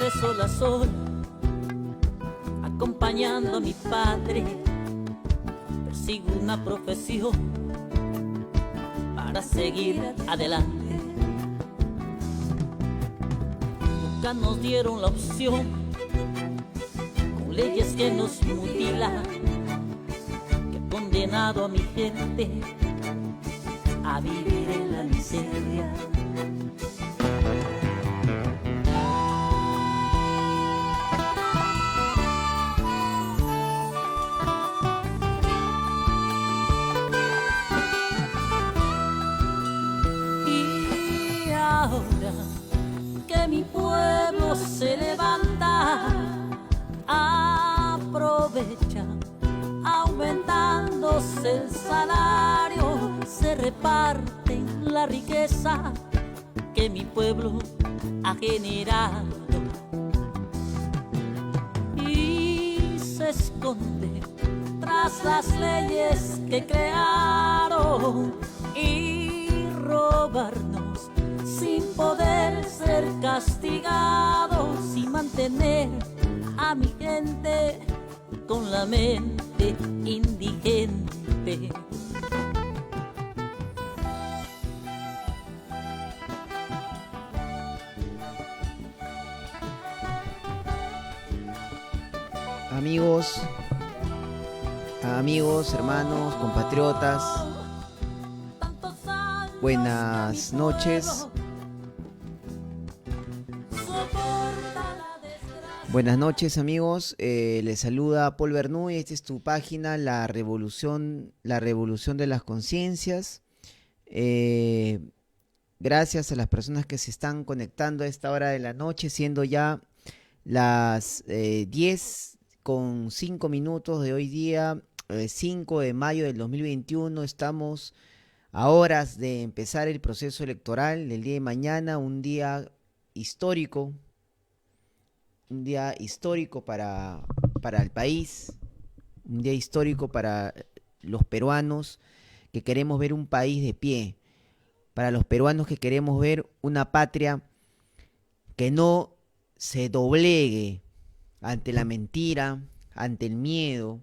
de sol a sol, acompañando a mi padre. Persigo una profesión para seguir adelante. Nunca nos dieron la opción, con leyes que nos mutilan, que ha condenado a mi gente a vivir en la miseria. Y ahora que mi pueblo se levanta, aprovecha aumentándose el salario, se reparten la riqueza que mi pueblo ha generado y se esconde tras las leyes que crearon y robarnos sin poder ser castigados y mantener a mi gente con la mente indigente. Amigos, hermanos, compatriotas, buenas noches. Buenas noches, amigos. Les saluda Paul Bernuy. Esta es tu página, La Revolución de las Conciencias. Gracias a las personas que se están conectando a esta hora de la noche, siendo ya las 10:05 de hoy día, 5 de mayo del 2021. Estamos a horas de empezar el proceso electoral del día de mañana, un día histórico para el país, un día histórico para los peruanos que queremos ver un país de pie, para los peruanos que queremos ver una patria que no se doblegue ante la mentira, ante el miedo,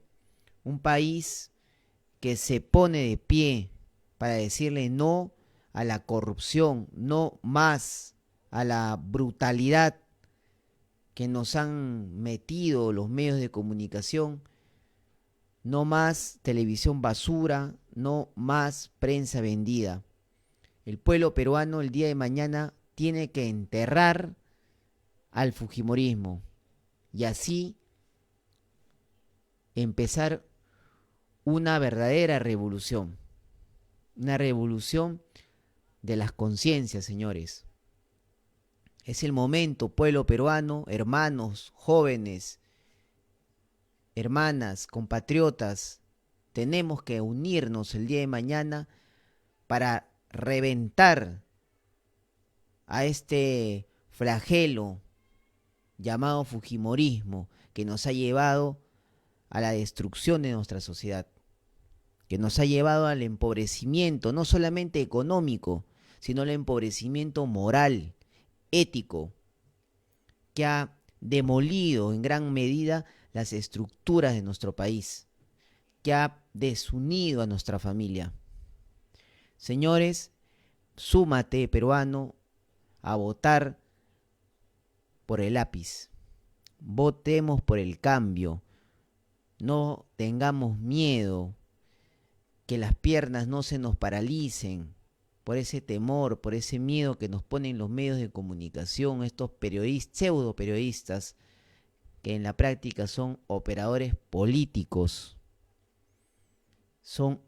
un país que se pone de pie para decirle no a la corrupción, no más a la brutalidad que nos han metido los medios de comunicación, no más televisión basura, no más prensa vendida. El pueblo peruano el día de mañana tiene que enterrar al fujimorismo y así empezar una verdadera revolución, una revolución de las conciencias, señores. Es el momento, pueblo peruano, hermanos, jóvenes, hermanas, compatriotas, tenemos que unirnos el día de mañana para reventar a este flagelo llamado fujimorismo que nos ha llevado a la destrucción de nuestra sociedad, que nos ha llevado al empobrecimiento, no solamente económico, sino al empobrecimiento moral, ético, que ha demolido en gran medida las estructuras de nuestro país, que ha desunido a nuestra familia. Señores, súmate, peruano, a votar por el lápiz. Votemos por el cambio. No tengamos miedo, que las piernas no se nos paralicen por ese temor, por ese miedo que nos ponen los medios de comunicación, estos pseudo periodistas que en la práctica son operadores políticos, son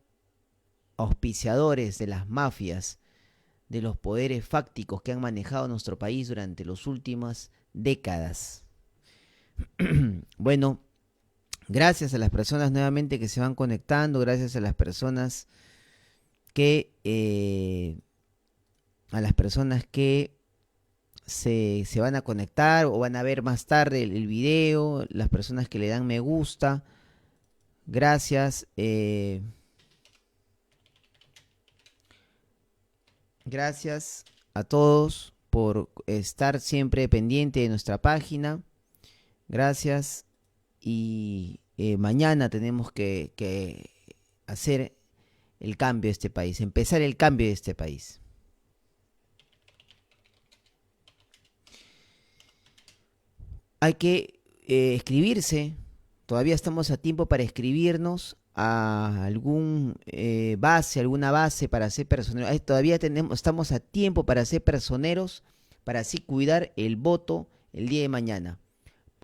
auspiciadores de las mafias, de los poderes fácticos que han manejado nuestro país durante las últimas décadas. Bueno, gracias a las personas nuevamente que se van conectando, gracias a las personas que se van a conectar o van a ver más tarde el video, las personas que le dan me gusta, gracias. Gracias a todos por estar siempre pendiente de nuestra página. Gracias. Y mañana tenemos que hacer el cambio de este país, empezar el cambio de este país. Hay que escribirse, todavía estamos a tiempo para escribirnos a alguna base para ser personeros. Todavía estamos a tiempo para ser personeros, para así cuidar el voto el día de mañana.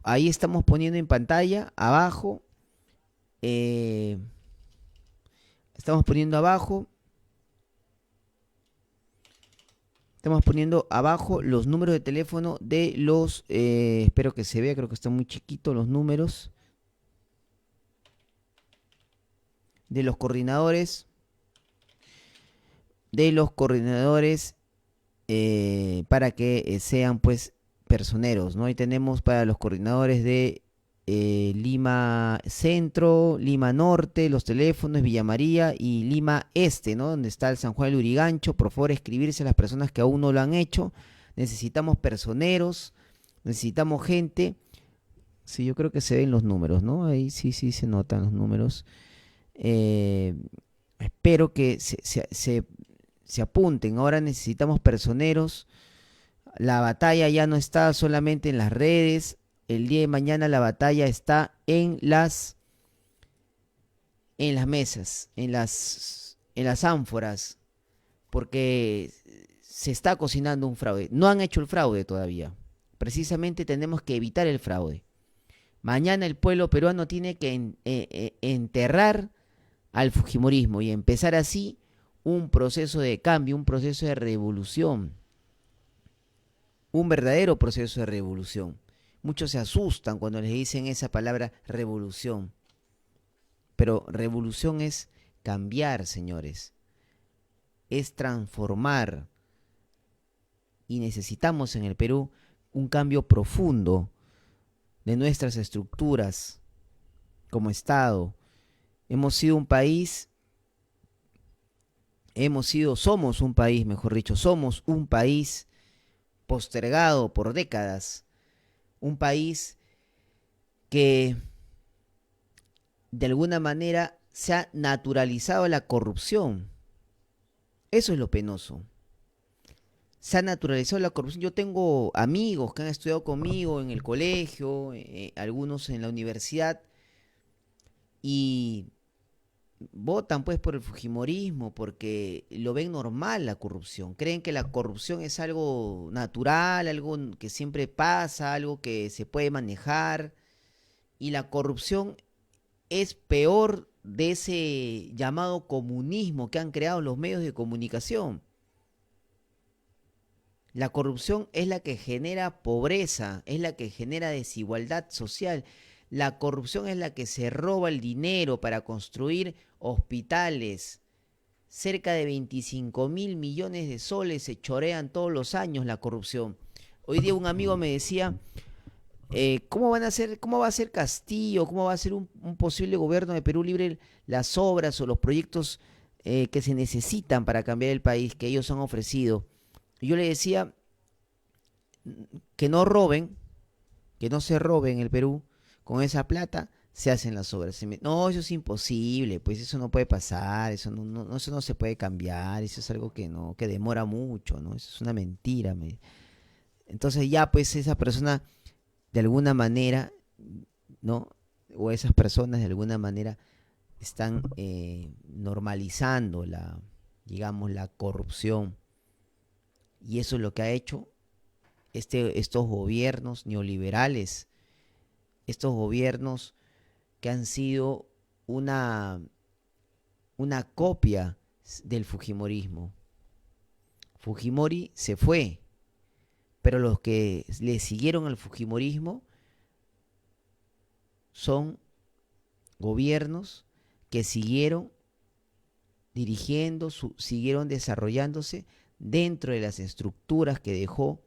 Ahí estamos poniendo en pantalla, abajo, estamos poniendo abajo los números de teléfono de los, espero que se vea, creo que están muy chiquitos los números, de los coordinadores, para que sean pues personeros, ¿no? Ahí tenemos para los coordinadores de Lima Centro, Lima Norte, los teléfonos, Villa María y Lima Este, ¿no? Donde está el San Juan del Lurigancho. Por favor, escribirse a las personas que aún no lo han hecho. Necesitamos personeros, necesitamos gente. Sí, yo creo que se ven los números, ¿no? Ahí sí se notan los números. Espero que se apunten. Ahora necesitamos personeros. La batalla ya no está solamente en las redes. El día de mañana la batalla está en las mesas, en las ánforas, porque se está cocinando un fraude. No han hecho el fraude todavía. Precisamente tenemos que evitar el fraude. Mañana el pueblo peruano tiene que enterrar al fujimorismo y empezar así un proceso de cambio, un proceso de revolución, un verdadero proceso de revolución. Muchos se asustan cuando les dicen esa palabra revolución. Pero revolución es cambiar, señores. Es transformar. Y necesitamos en el Perú un cambio profundo de nuestras estructuras como Estado. Somos un país postergado por décadas. Un país que de alguna manera se ha naturalizado la corrupción. Eso es lo penoso. Se ha naturalizado la corrupción. Yo tengo amigos que han estudiado conmigo en el colegio, algunos en la universidad, y votan pues por el fujimorismo porque lo ven normal la corrupción. Creen que la corrupción es algo natural, algo que siempre pasa, algo que se puede manejar. Y la corrupción es peor de ese llamado comunismo que han creado los medios de comunicación. La corrupción es la que genera pobreza, es la que genera desigualdad social. La corrupción es la que se roba el dinero para construir hospitales. Cerca de 25.000 millones de soles se chorean todos los años la corrupción. Hoy día un amigo me decía, ¿cómo va a ser Castillo, cómo va a ser un posible gobierno de Perú Libre las obras o los proyectos que se necesitan para cambiar el país que ellos han ofrecido? Y yo le decía que no roben, que no se roben el Perú. Con esa plata se hacen las obras. No, eso es imposible, pues eso no puede pasar, eso no se puede cambiar, eso es algo que demora mucho, ¿no? Eso es una mentira. Entonces ya pues esa persona de alguna manera, ¿no? O esas personas de alguna manera están normalizando digamos, la corrupción. Y eso es lo que ha hecho estos gobiernos neoliberales, estos gobiernos que han sido una copia del fujimorismo. Fujimori se fue, pero los que le siguieron al fujimorismo son gobiernos que siguieron dirigiendo, siguieron desarrollándose dentro de las estructuras que dejó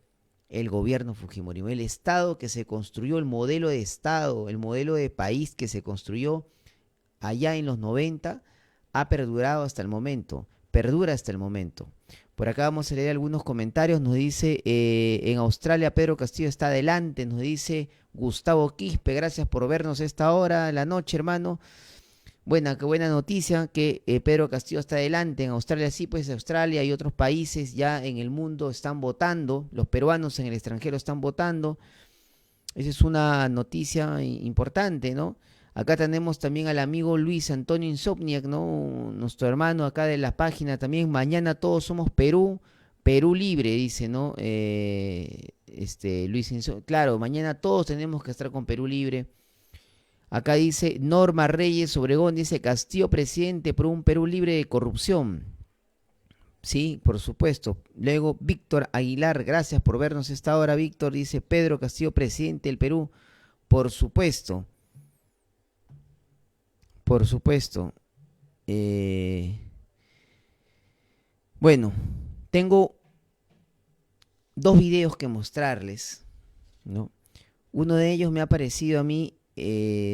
el gobierno fujimorismo. El Estado que se construyó, el modelo de Estado, el modelo de país que se construyó allá en los 90, ha perdurado hasta el momento, perdura hasta el momento. Por acá vamos a leer algunos comentarios. Nos dice, en Australia Pedro Castillo está adelante. Nos dice Gustavo Quispe, gracias por vernos a esta hora de la noche, hermano. Qué buena noticia que Pedro Castillo está adelante. En Australia sí, pues Australia y otros países ya en el mundo están votando. Los peruanos en el extranjero están votando. Esa es una noticia importante, ¿no? Acá tenemos también al amigo Luis Antonio Insomniac, ¿no? Nuestro hermano acá de la página también. Mañana todos somos Perú, Perú libre, dice, ¿no? Luis Insomniac. Claro, mañana todos tenemos que estar con Perú libre. Acá dice Norma Reyes Obregón, dice Castillo presidente por un Perú libre de corrupción. Sí, por supuesto. Luego Víctor Aguilar, gracias por vernos esta hora, Víctor. Dice Pedro Castillo presidente del Perú, por supuesto. Por supuesto. Bueno, tengo dos videos que mostrarles, ¿no? Uno de ellos me ha parecido a mí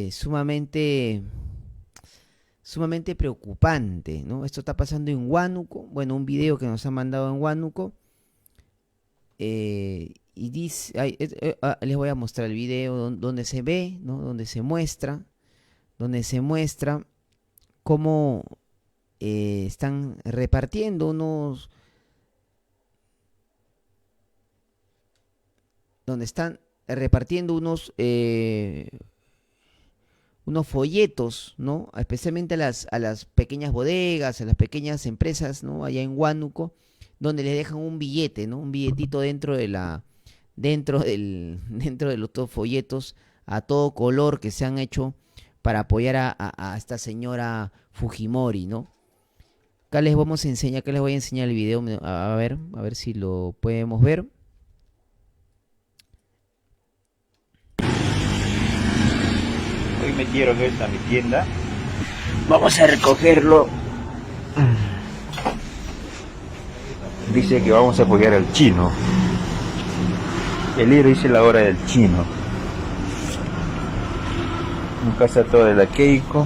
sumamente preocupante, ¿no? Esto está pasando en Huánuco, bueno, un video que nos han mandado en Huánuco, y dice, les voy a mostrar el video donde se ve, ¿no? Donde se muestra cómo están repartiendo unos folletos, ¿no? Especialmente a las pequeñas bodegas, a las pequeñas empresas, ¿no? Allá en Huánuco, donde les dejan un billete, ¿no? Un billetito dentro de los dos folletos a todo color que se han hecho para apoyar a esta señora Fujimori, ¿no? Acá les voy a enseñar el video, a ver si lo podemos ver. Hoy metieron esto a mi tienda. Vamos a recogerlo. Dice que vamos a apoyar al chino. El libro dice la hora del chino. Acá está todo de la Keiko.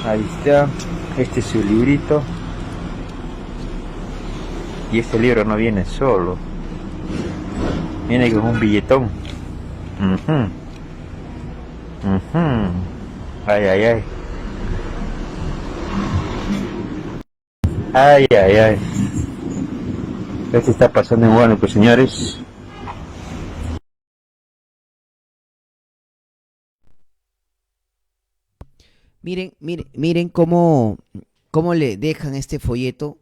Ahí está. Este es su librito. Y este libro no viene solo. Viene con un billetón. Ay, ay, ay. Ay, ay, ay. Esto está pasando en Huánuco, señores. Miren cómo le dejan este folleto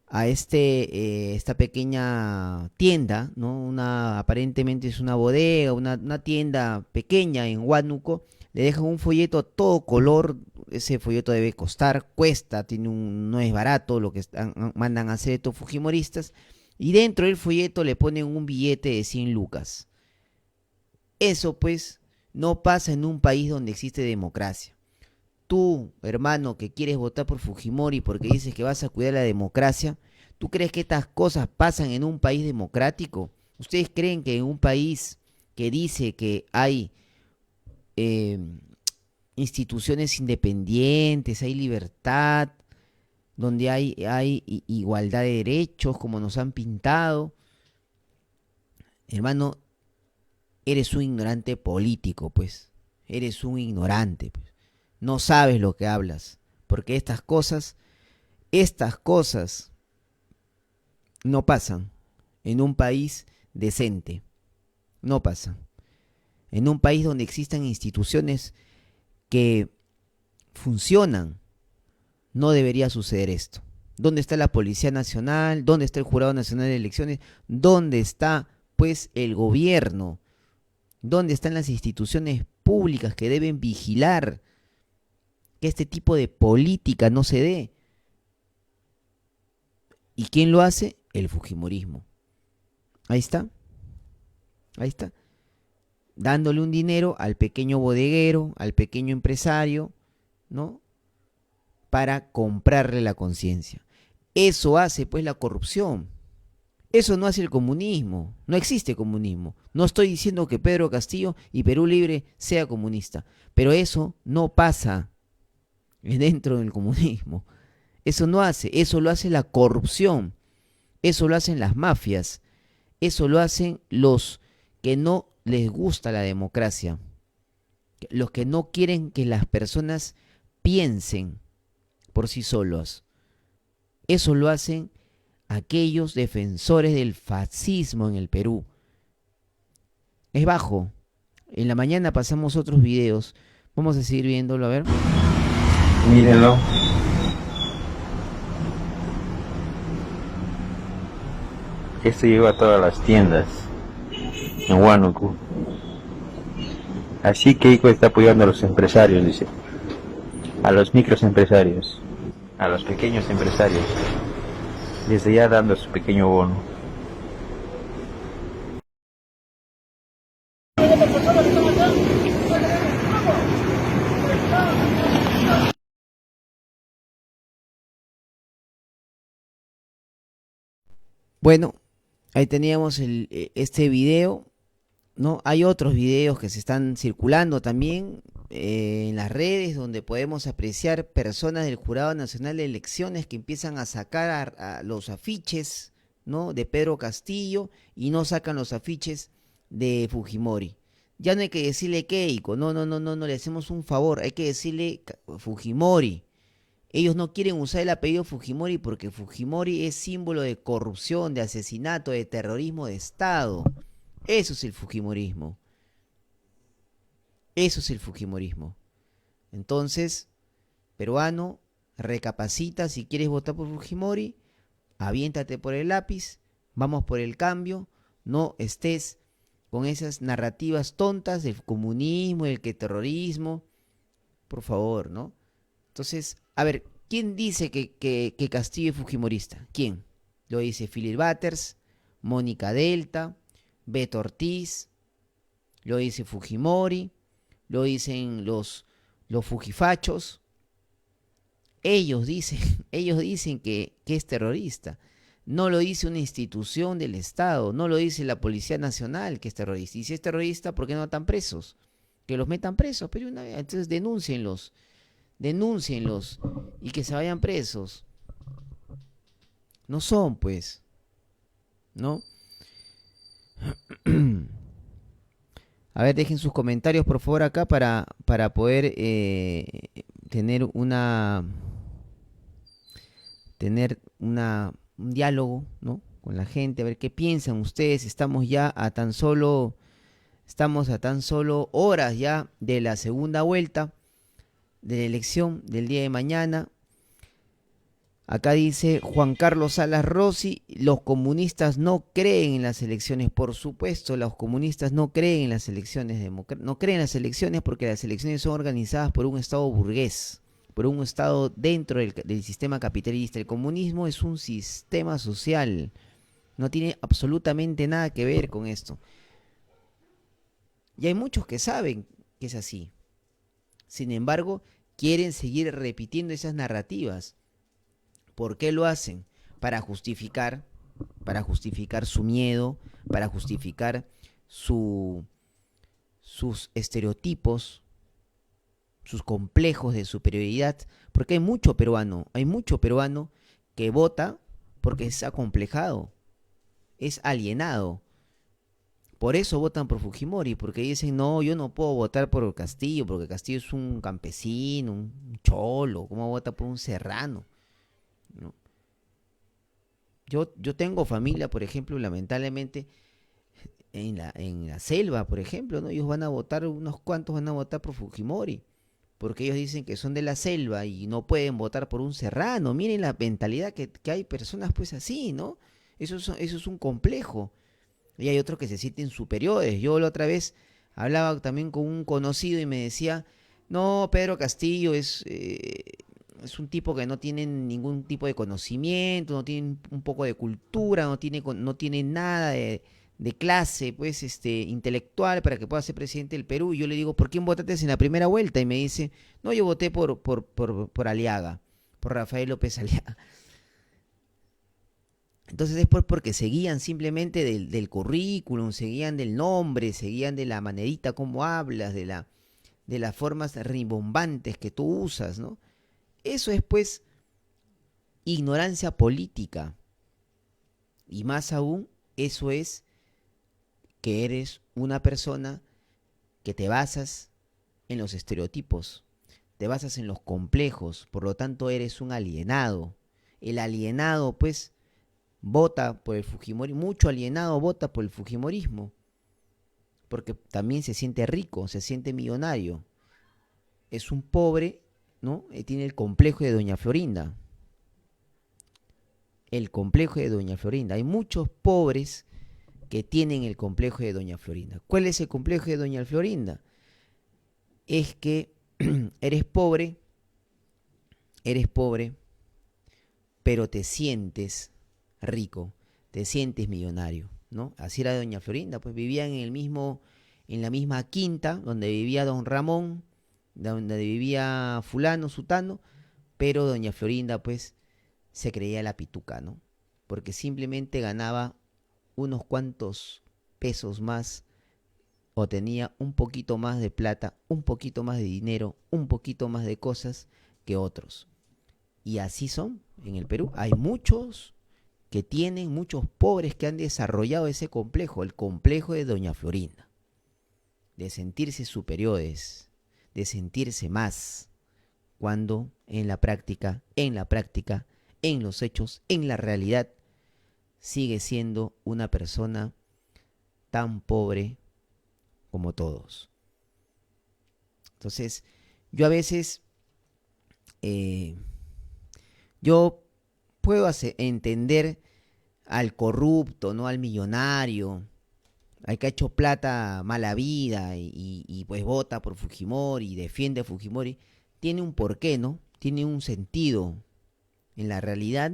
a esta pequeña tienda, ¿no? Aparentemente es una bodega, una tienda pequeña en Huánuco. Le dejan un folleto a todo color. Ese folleto cuesta, no es barato lo que mandan a hacer estos fujimoristas. Y dentro del folleto le ponen un billete de 100 lucas. Eso pues no pasa en un país donde existe democracia. Tú, hermano, que quieres votar por Fujimori porque dices que vas a cuidar la democracia, ¿tú crees que estas cosas pasan en un país democrático? ¿Ustedes creen que en un país que dice que hay instituciones independientes, hay libertad, donde hay igualdad de derechos, como nos han pintado? Hermano, eres un ignorante político, pues. Eres un ignorante, pues. No sabes lo que hablas, porque estas cosas no pasan en un país decente, no pasan. En un país donde existan instituciones que funcionan, no debería suceder esto. ¿Dónde está la Policía Nacional? ¿Dónde está el Jurado Nacional de Elecciones? ¿Dónde está, pues, el gobierno? ¿Dónde están las instituciones públicas que deben vigilar que este tipo de política no se dé? ¿Y quién lo hace? El fujimorismo. Ahí está. Dándole un dinero al pequeño bodeguero, al pequeño empresario, ¿no? Para comprarle la conciencia. Eso hace pues la corrupción. Eso no hace el comunismo. No existe comunismo. No estoy diciendo que Pedro Castillo y Perú Libre sea comunista, pero eso no pasa. dentro del comunismo. Eso no hace, eso lo hace la corrupción, eso lo hacen las mafias, eso lo hacen los que no les gusta la democracia, los que no quieren que las personas piensen por sí solos. Eso lo hacen aquellos defensores del fascismo en el Perú. Es bajo. En la mañana pasamos otros videos. Vamos a seguir viéndolo, a ver. Mírenlo. Esto llegó a todas las tiendas en Huánuco. Así Keiko está apoyando a los empresarios, dice. A los microempresarios, a los pequeños empresarios. Desde ya dando su pequeño bono. Bueno, ahí teníamos este video, ¿no? Hay otros videos que se están circulando también en las redes donde podemos apreciar personas del Jurado Nacional de Elecciones que empiezan a sacar a los afiches, ¿no? De Pedro Castillo y no sacan los afiches de Fujimori. Ya no hay que decirle Keiko, no, le hacemos un favor, hay que decirle Fujimori. Ellos no quieren usar el apellido Fujimori porque Fujimori es símbolo de corrupción, de asesinato, de terrorismo de Estado. Eso es el Fujimorismo. Eso es el Fujimorismo. Entonces, peruano, recapacita, si quieres votar por Fujimori, aviéntate por el lápiz, vamos por el cambio, no estés con esas narrativas tontas del comunismo, del que terrorismo, por favor, ¿no? Entonces, a ver, ¿quién dice que Castillo es fujimorista? ¿Quién? Lo dice Philip Butters, Mónica Delta, Beto Ortiz, lo dice Fujimori, lo dicen los fujifachos. Ellos dicen que es terrorista. No lo dice una institución del Estado, no lo dice la Policía Nacional que es terrorista. Y si es terrorista, ¿por qué no están presos? Que los metan presos, pero una vez, entonces denúncienlos y que se vayan presos. No son, pues, ¿no? A ver, dejen sus comentarios por favor acá para poder tener un diálogo, ¿no? Con la gente, a ver qué piensan ustedes. Estamos a tan solo horas ya de la segunda vuelta de la elección del día de mañana. Acá dice Juan Carlos Salas Rossi, los comunistas no creen en las elecciones. Por supuesto, los comunistas no creen en las elecciones, no creen en las elecciones porque las elecciones son organizadas por un Estado burgués, por un Estado dentro del sistema capitalista. El comunismo es un sistema social, no tiene absolutamente nada que ver con esto. Y hay muchos que saben que es así. Sin embargo, quieren seguir repitiendo esas narrativas. ¿Por qué lo hacen? Para justificar su miedo, para justificar sus estereotipos, sus complejos de superioridad, porque hay mucho peruano que vota porque es acomplejado, es alienado. Por eso votan por Fujimori, porque dicen, no, yo no puedo votar por Castillo, porque Castillo es un campesino, un cholo, ¿cómo vota por un serrano? ¿No? Yo tengo familia, por ejemplo, lamentablemente, en la selva, por ejemplo, ¿no? Ellos van a votar, unos cuantos van a votar por Fujimori, porque ellos dicen que son de la selva y no pueden votar por un serrano. Miren la mentalidad que hay personas pues así, ¿no? Eso es un complejo. Y hay otros que se sienten superiores. Yo la otra vez hablaba también con un conocido y me decía, no, Pedro Castillo es un tipo que no tiene ningún tipo de conocimiento, no tiene un poco de cultura, no tiene nada de clase pues intelectual para que pueda ser presidente del Perú. Y yo le digo, ¿por quién votaste en la primera vuelta? Y me dice, no, yo voté por Aliaga, por Rafael López Aliaga. Entonces después porque seguían simplemente del currículum, seguían del nombre, seguían de la manerita como hablas, de las formas rimbombantes que tú usas, ¿no? Eso es pues ignorancia política. Y más aún, eso es que eres una persona que te basas en los estereotipos, te basas en los complejos, por lo tanto eres un alienado. El alienado, pues, vota por el Fujimorismo, mucho alienado vota por el Fujimorismo, porque también se siente rico, se siente millonario. Es un pobre, ¿no? Tiene el complejo de Doña Florinda. El complejo de Doña Florinda. Hay muchos pobres que tienen el complejo de Doña Florinda. ¿Cuál es el complejo de Doña Florinda? Es que eres pobre, pero te sientes rico, te sientes millonario, ¿no? Así era Doña Florinda, pues vivían en la misma quinta donde vivía Don Ramón, donde vivía fulano, sutano, pero Doña Florinda, pues, se creía la pituca, ¿no? Porque simplemente ganaba unos cuantos pesos más o tenía un poquito más de plata, un poquito más de dinero, un poquito más de cosas que otros. Y así son en el Perú. Hay muchos que tienen, muchos pobres que han desarrollado ese complejo, el complejo de Doña Florinda, de sentirse superiores, de sentirse más, cuando en la práctica, en los hechos, en la realidad, sigue siendo una persona tan pobre como todos. Entonces, yo a veces, yo puedo entender al corrupto, ¿no? Al millonario, al que ha hecho plata mala vida y pues vota por Fujimori y defiende a Fujimori. Tiene un porqué, ¿no? Tiene un sentido. En la realidad,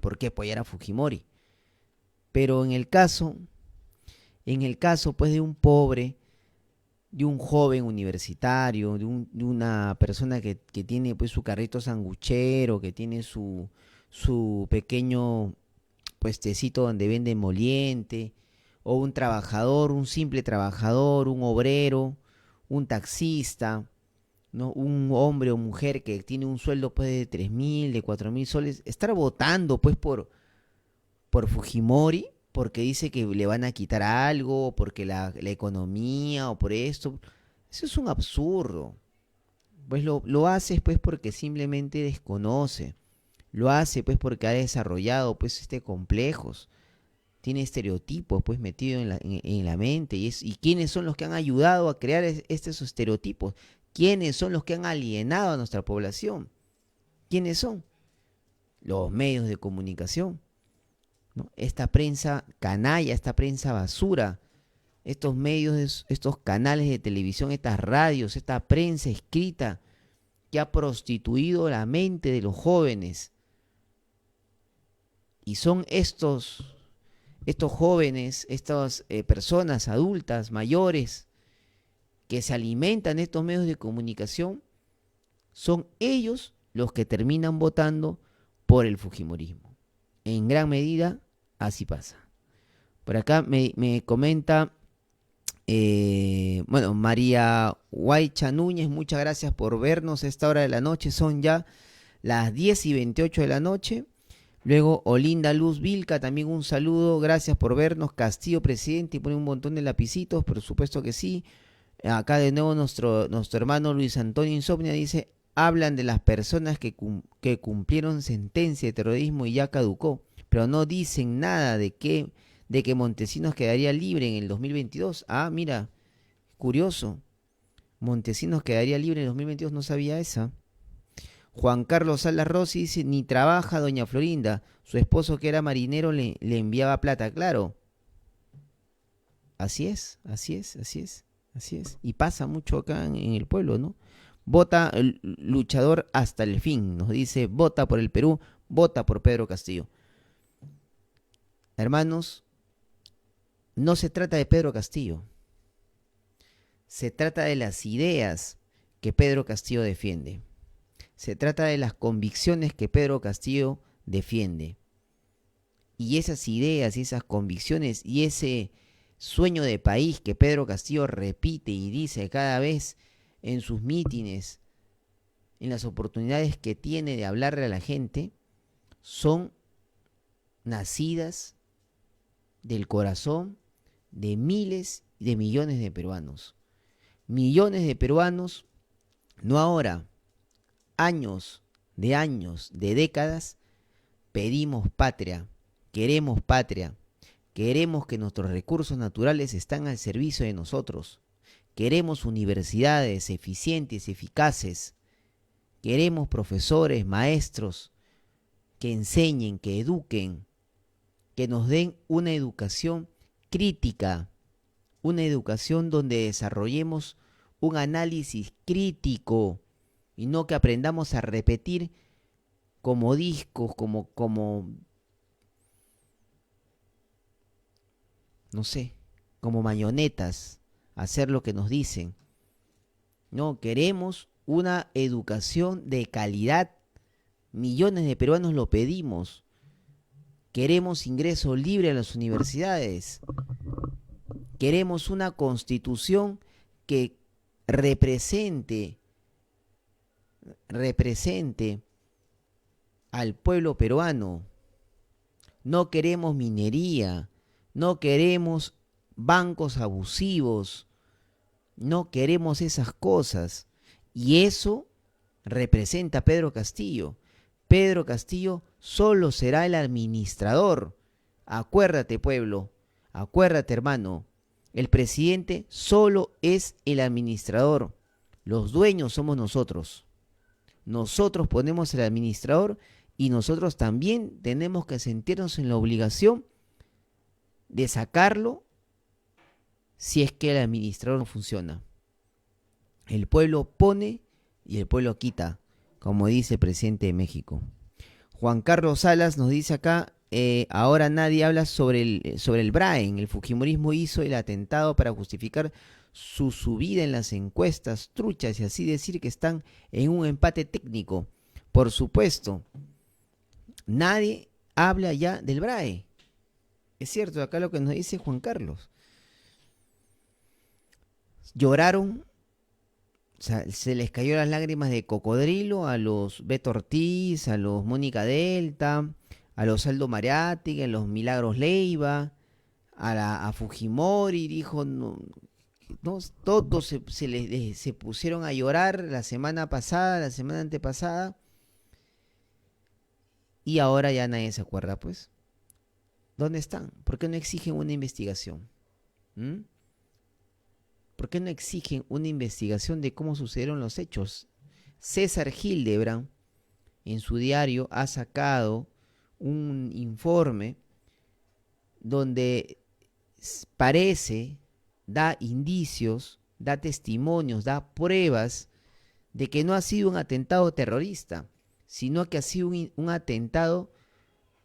¿por qué apoyar a Fujimori? Pero en el caso pues de un pobre, de un joven universitario, de una persona que tiene pues su carrito sanguchero, que tiene su pequeño puestecito donde vende moliente, o un trabajador, un simple trabajador, un obrero, un taxista, ¿no? Un hombre o mujer que tiene un sueldo pues de 3.000, de 4.000 soles, estar votando pues por Fujimori, porque dice que le van a quitar algo, porque la economía o por esto. Eso es un absurdo. Pues lo haces pues porque simplemente desconoce. Lo hace pues porque ha desarrollado pues complejos. Tiene estereotipos pues metidos en la mente. ¿Y quiénes son los que han ayudado a crear estos estereotipos? ¿Quiénes son los que han alienado a nuestra población? ¿Quiénes son? Los medios de comunicación, ¿no? Esta prensa canalla, esta prensa basura, estos medios, estos canales de televisión, estas radios, esta prensa escrita que ha prostituido la mente de los jóvenes. Y son estos jóvenes, estas personas adultas, mayores, que se alimentan de estos medios de comunicación, son ellos los que terminan votando por el Fujimorismo. En gran medida, así pasa. Por acá me comenta, María Huaycha Núñez, muchas gracias por vernos a esta hora de la noche. Son ya las 10:28 de la noche. Luego Olinda Luz Vilca, también un saludo, gracias por vernos. Castillo Presidente, y pone un montón de lapicitos, por supuesto que sí. Acá de nuevo nuestro hermano Luis Antonio Insomnia dice, hablan de las personas que cumplieron sentencia de terrorismo y ya caducó, pero no dicen nada de que Montesinos quedaría libre en el 2022. Ah, mira, curioso. Montesinos quedaría libre en el 2022, no sabía esa. Juan Carlos Salas Rossi dice, ni trabaja doña Florinda, su esposo que era marinero le enviaba plata, claro. Así es. Y pasa mucho acá en el pueblo, ¿no? Vota luchador hasta el fin, nos dice, vota por el Perú, vota por Pedro Castillo. Hermanos, no se trata de Pedro Castillo, se trata de las ideas que Pedro Castillo defiende. Se trata de las convicciones que Pedro Castillo defiende. Y esas ideas y esas convicciones y ese sueño de país que Pedro Castillo repite y dice cada vez en sus mítines, en las oportunidades que tiene de hablarle a la gente son nacidas del corazón de miles y de millones de peruanos. Millones de peruanos, no ahora, años, de décadas, pedimos patria, queremos que nuestros recursos naturales estén al servicio de nosotros, queremos universidades eficientes, eficaces, queremos profesores, maestros que enseñen, que eduquen, que nos den una educación crítica, una educación donde desarrollemos un análisis crítico y no que aprendamos a repetir como discos, no sé, como marionetas, hacer lo que nos dicen. No, queremos una educación de calidad. Millones de peruanos lo pedimos. Queremos ingreso libre a las universidades. Queremos una constitución que represente al pueblo peruano. No queremos minería, no queremos bancos abusivos, no queremos esas cosas. Y eso representa a Pedro Castillo. Pedro Castillo solo será el administrador. Acuérdate, pueblo, acuérdate, hermano, el presidente solo es el administrador. Los dueños somos nosotros. Nosotros ponemos el administrador y nosotros también tenemos que sentirnos en la obligación de sacarlo si es que el administrador no funciona. El pueblo pone y el pueblo quita, como dice el presidente de México. Juan Carlos Salas nos dice acá, ahora nadie habla sobre el Brain. El fujimorismo hizo el atentado para justificar su subida en las encuestas truchas y así decir que están en un empate técnico. Por supuesto, nadie habla ya del BRAE. Es cierto, acá lo que nos dice Juan Carlos. Lloraron, o sea, se les cayó las lágrimas de cocodrilo a los Beto Ortiz, a los Mónica Delta, a los Aldo Mariátegui, a los Milagros Leiva, a Fujimori, dijo, no, todos se pusieron a llorar la semana pasada, la semana antepasada, y ahora ya nadie se acuerda, pues. ¿Dónde están? ¿Por qué no exigen una investigación? ¿Por qué no exigen una investigación de cómo sucedieron los hechos? César Hildebrand, en su diario, ha sacado un informe donde parece, da indicios, da testimonios, da pruebas de que no ha sido un atentado terrorista, sino que ha sido un atentado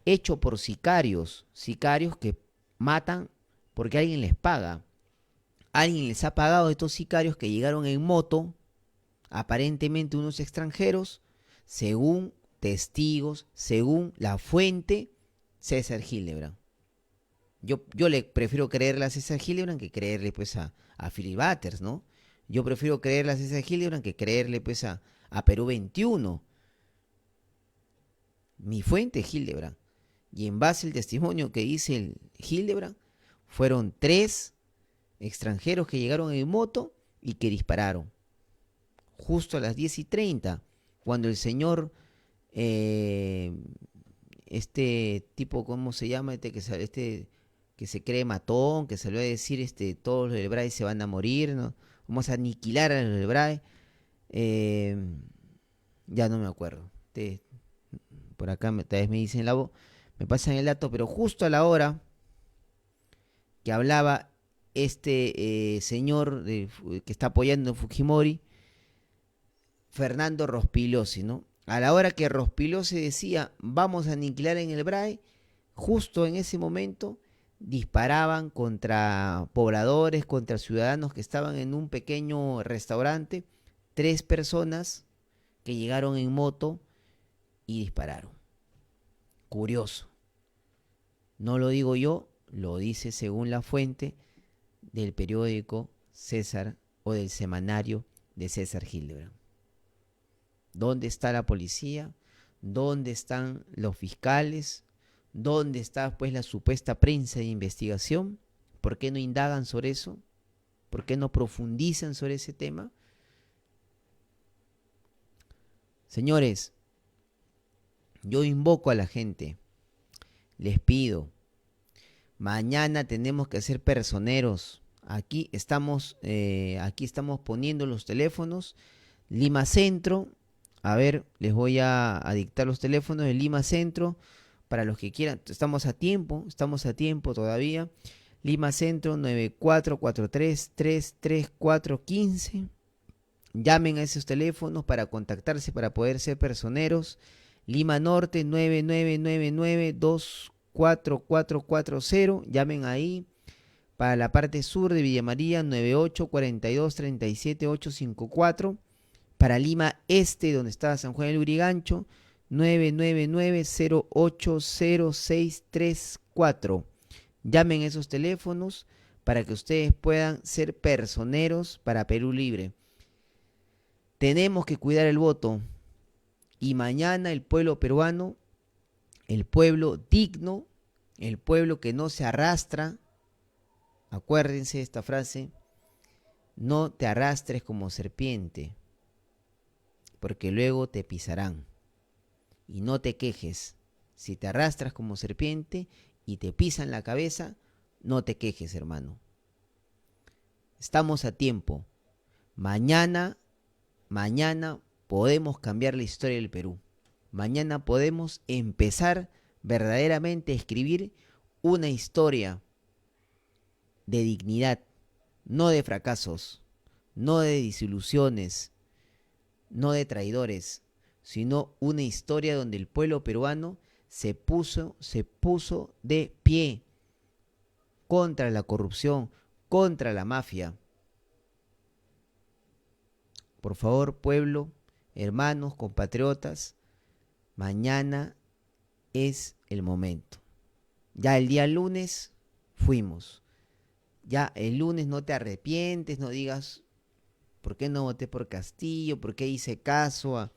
hecho por sicarios que matan porque alguien les paga. Alguien les ha pagado a estos sicarios que llegaron en moto, aparentemente unos extranjeros, según testigos, según la fuente, César Hildebrand. Yo le prefiero creerle a César Hildebrand que creerle pues a Philip Butters, ¿no? Yo prefiero creerle a César Hildebrand que creerle pues a Perú 21. Mi fuente es Hildebrand. Y en base al testimonio que dice el Hildebrand, fueron 3 extranjeros que llegaron en moto y que dispararon. Justo a las 10:30, cuando el señor, este tipo, ¿cómo se llama? Que se cree matón, que salió a decir, todos los del BRAE se van a morir, ¿no? Vamos a aniquilar a los del BRAE. Ya no me acuerdo. Por acá tal vez me dicen la voz, me pasan el dato, pero justo a la hora que hablaba señor que está apoyando a Fujimori, Fernando Rospigliosi, ¿no? A la hora que Rospigliosi decía, vamos a aniquilar en el BRAE, justo en ese momento disparaban contra pobladores, contra ciudadanos que estaban en un pequeño restaurante, 3 personas que llegaron en moto y dispararon. Curioso. No lo digo yo, lo dice según la fuente del periódico César o del semanario de César Hildebrand. ¿Dónde está la policía? ¿Dónde están los fiscales? ¿Dónde está pues la supuesta prensa de investigación? ¿Por qué no indagan sobre eso? ¿Por qué no profundizan sobre ese tema? Señores, yo invoco a la gente, les pido, mañana tenemos que ser personeros. Aquí estamos poniendo los teléfonos. Lima Centro, a ver, les voy a dictar los teléfonos de Lima Centro para los que quieran. Estamos a tiempo todavía. Lima Centro 9443-33415. Llamen a esos teléfonos para contactarse, para poder ser personeros. Lima Norte 9999-24440. Llamen ahí. Para la parte sur de Villa María 9842-37854. Para Lima Este, donde está San Juan del Urigancho, 999-080634. Llamen a esos teléfonos para que ustedes puedan ser personeros para Perú Libre. Tenemos que cuidar el voto. Y mañana el pueblo peruano, el pueblo digno, el pueblo que no se arrastra, acuérdense de esta frase, no te arrastres como serpiente, porque luego te pisarán. Y no te quejes. Si te arrastras como serpiente y te pisan la cabeza, no te quejes, hermano. Estamos a tiempo. Mañana podemos cambiar la historia del Perú. Mañana podemos empezar verdaderamente a escribir una historia de dignidad, no de fracasos, no de desilusiones, no de traidores, sino una historia donde el pueblo peruano se puso de pie contra la corrupción, contra la mafia. Por favor, pueblo, hermanos, compatriotas, mañana es el momento. Ya el día lunes fuimos. Ya el lunes no te arrepientes, no digas, ¿por qué no voté por Castillo? ¿Por qué hice caso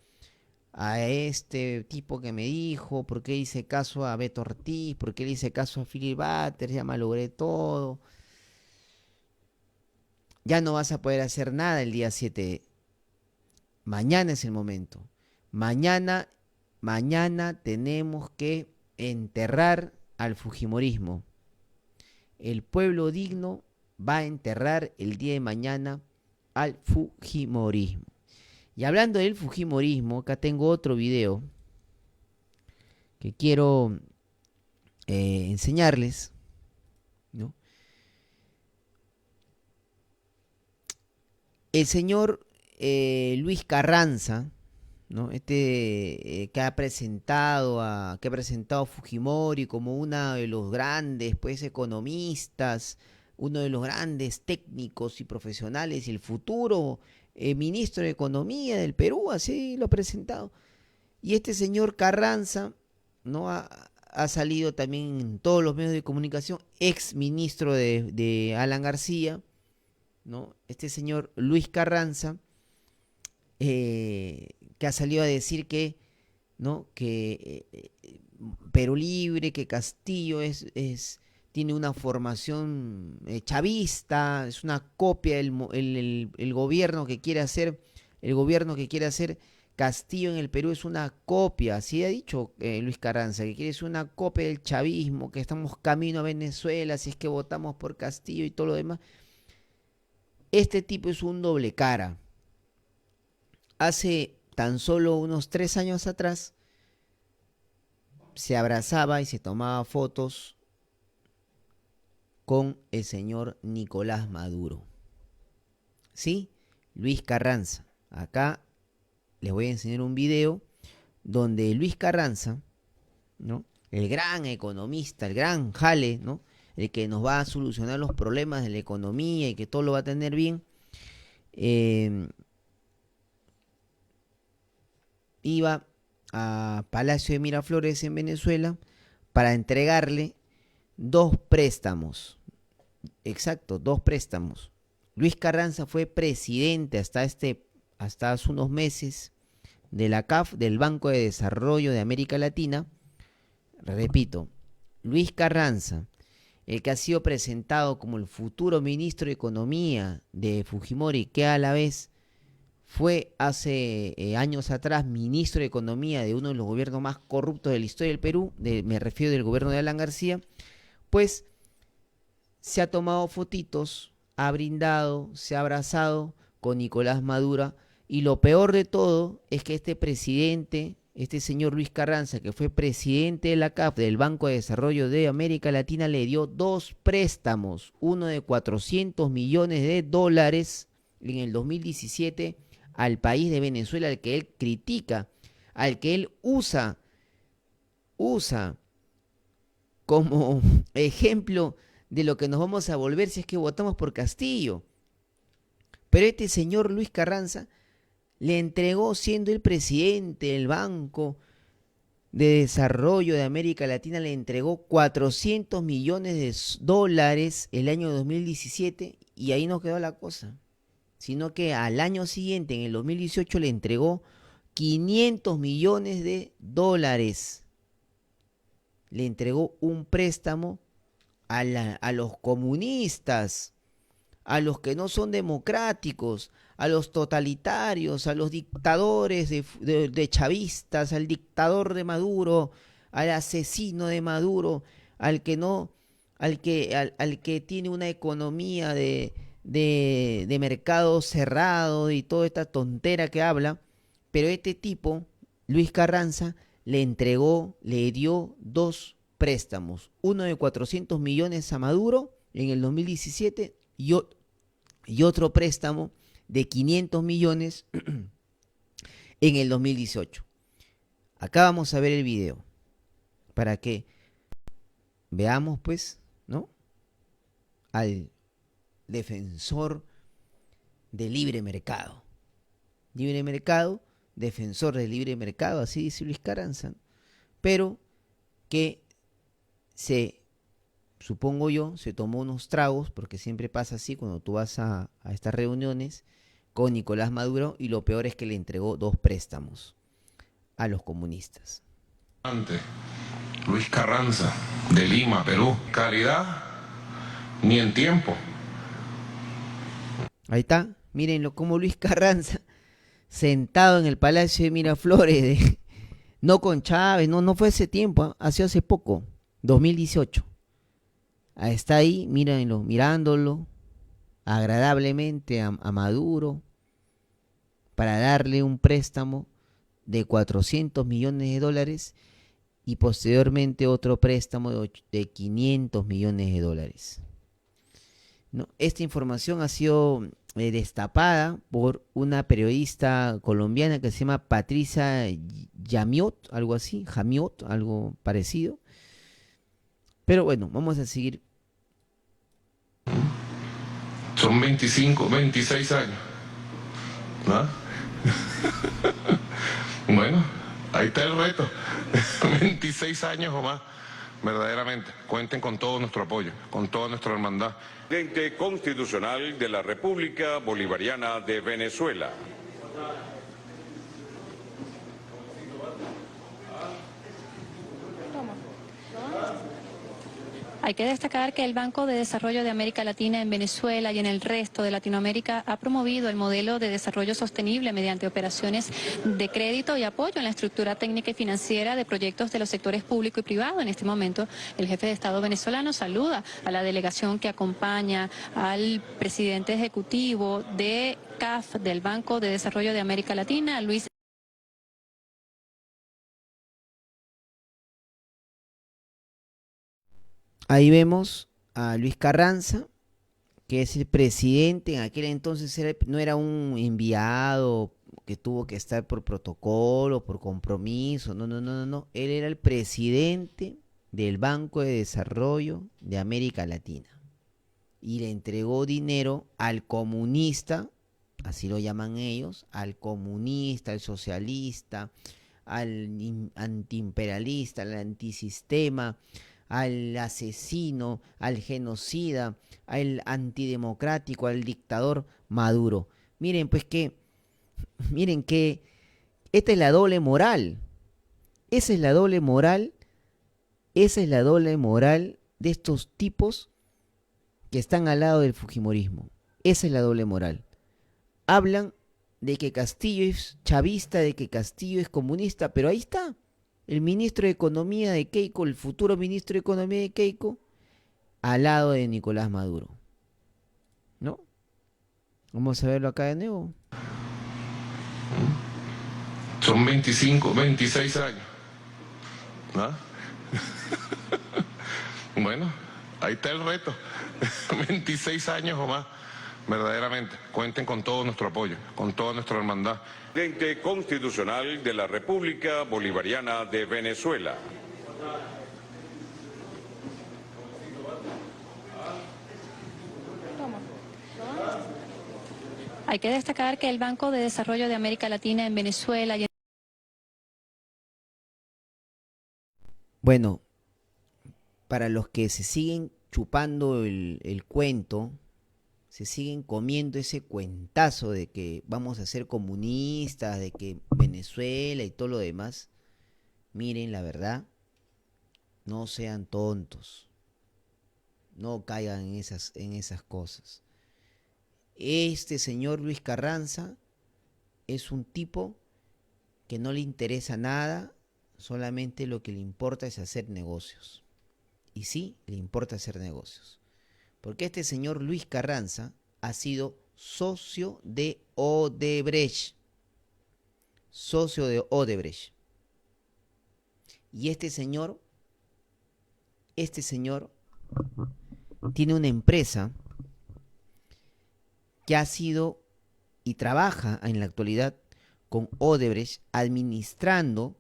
a este tipo que me dijo? ¿Por qué hice caso a Beto Ortiz? ¿Por qué le hice caso a Philip Butters? Ya malogré todo. Ya no vas a poder hacer nada el día 7. Mañana es el momento. Mañana tenemos que enterrar al fujimorismo. El pueblo digno va a enterrar el día de mañana al fujimorismo. Y hablando del fujimorismo, acá tengo otro video que quiero enseñarles, ¿no? El señor Luis Carranza, ¿no? Que ha presentado a Fujimori como uno de los grandes, pues, economistas, uno de los grandes técnicos y profesionales y el futuro ministro de Economía del Perú, así lo ha presentado. Y este señor Carranza, ¿no? Ha salido también en todos los medios de comunicación, ex ministro de Alan García, ¿no? Este señor Luis Carranza, que ha salido a decir que, ¿no? que Perú Libre, que Castillo tiene una formación chavista, es una copia el gobierno que quiere hacer, Castillo en el Perú es una copia, así ha dicho Luis Carranza, que quiere ser una copia del chavismo, que estamos camino a Venezuela, si es que votamos por Castillo y todo lo demás. Este tipo es un doble cara. Hace tan solo unos 3 años atrás se abrazaba y se tomaba fotos con el señor Nicolás Maduro. ¿Sí? Luis Carranza. Acá les voy a enseñar un video donde Luis Carranza, ¿no? El gran economista, el gran jale, ¿no? El que nos va a solucionar los problemas de la economía y que todo lo va a tener bien, iba a Palacio de Miraflores en Venezuela para entregarle 2 préstamos. Exacto, 2 préstamos. Luis Carranza fue presidente hasta hace unos meses de la CAF, del Banco de Desarrollo de América Latina, repito, Luis Carranza, el que ha sido presentado como el futuro ministro de Economía de Fujimori, que a la vez fue hace años atrás ministro de Economía de uno de los gobiernos más corruptos de la historia del Perú, me refiero del gobierno de Alan García, pues se ha tomado fotitos, ha brindado, se ha abrazado con Nicolás Maduro, y lo peor de todo es que este presidente, este señor Luis Carranza, que fue presidente de la CAF, del Banco de Desarrollo de América Latina, le dio 2 préstamos, uno de 400 millones de dólares en el 2017 al país de Venezuela, al que él critica, al que él usa como ejemplo de lo que nos vamos a volver si es que votamos por Castillo. Pero este señor Luis Carranza le entregó, siendo el presidente del Banco de Desarrollo de América Latina, le entregó 400 millones de dólares el año 2017 y ahí no quedó la cosa. Sino que al año siguiente, en el 2018, le entregó 500 millones de dólares. Le entregó un préstamo a los comunistas, a los que no son democráticos, a los totalitarios, a los dictadores de chavistas, al dictador de Maduro, al asesino de Maduro, al que tiene una economía de mercado cerrado y toda esta tontera que habla. Pero este tipo, Luis Carranza, le dio 2 préstamos, uno de 400 millones a Maduro en el 2017 y otro préstamo de 500 millones en el 2018. Acá vamos a ver el video para que veamos, pues, ¿no?, al defensor del libre mercado. Libre mercado, defensor del libre mercado, así dice Luis Carranza, pero que supongo yo, se tomó unos tragos, porque siempre pasa así cuando tú vas a estas reuniones con Nicolás Maduro, y lo peor es que le entregó 2 préstamos a los comunistas. Luis Carranza, de Lima, Perú. Calidad, ni en tiempo. Ahí está, mírenlo como Luis Carranza, sentado en el Palacio de Miraflores, no con Chávez, no fue ese tiempo, ha sido hace poco, 2018. Está ahí, mírenlo, mirándolo agradablemente a Maduro para darle un préstamo de 400 millones de dólares y posteriormente otro préstamo de 500 millones de dólares. ¿No? Esta información ha sido destapada por una periodista colombiana que se llama Patricia Jamiot, algo así, Jamiot, algo parecido. Pero bueno, vamos a seguir. Son 25, 26 años. ¿No? Bueno, ahí está el reto. 26 años o más, verdaderamente. Cuenten con todo nuestro apoyo, con toda nuestra hermandad. Presidente constitucional de la República Bolivariana de Venezuela. Hay que destacar que el Banco de Desarrollo de América Latina en Venezuela y en el resto de Latinoamérica ha promovido el modelo de desarrollo sostenible mediante operaciones de crédito y apoyo en la estructura técnica y financiera de proyectos de los sectores público y privado. En este momento, el jefe de Estado venezolano saluda a la delegación que acompaña al presidente ejecutivo de CAF, del Banco de Desarrollo de América Latina, Luis. Ahí vemos a Luis Carranza, que es el presidente. En aquel entonces no era un enviado que tuvo que estar por protocolo, por compromiso. No. Él era el presidente del Banco de Desarrollo de América Latina. Y le entregó dinero al comunista, así lo llaman ellos, al comunista, al socialista, al antiimperialista, al antisistema, al asesino, al genocida, al antidemocrático, al dictador Maduro. Miren, pues miren que Esta es la doble moral. Esa es la doble moral. Esa es la doble moral de estos tipos que están al lado del fujimorismo. Esa es la doble moral. Hablan de que Castillo es chavista, de que Castillo es comunista, pero ahí está. El ministro de Economía de Keiko, el futuro ministro de Economía de Keiko, al lado de Nicolás Maduro. ¿No? Vamos a verlo acá de nuevo. Son 25, 26 años. ¿Ah? Bueno, ahí está el reto. 26 años o más, verdaderamente. Cuenten con todo nuestro apoyo, con toda nuestra hermandad. Presidente constitucional de la República Bolivariana de Venezuela. Hay que destacar que el Banco de Desarrollo de América Latina en Venezuela y Bueno, para los que se siguen chupando el cuento, se siguen comiendo ese cuentazo de que vamos a ser comunistas, de que Venezuela y todo lo demás, miren la verdad, no sean tontos, no caigan en esas cosas. Este señor Luis Carranza es un tipo que no le interesa nada, solamente lo que le importa es hacer negocios. Y sí, le importa hacer negocios. Porque este señor Luis Carranza ha sido socio de Odebrecht. Socio de Odebrecht. Y este señor tiene una empresa que ha sido y trabaja en la actualidad con Odebrecht administrando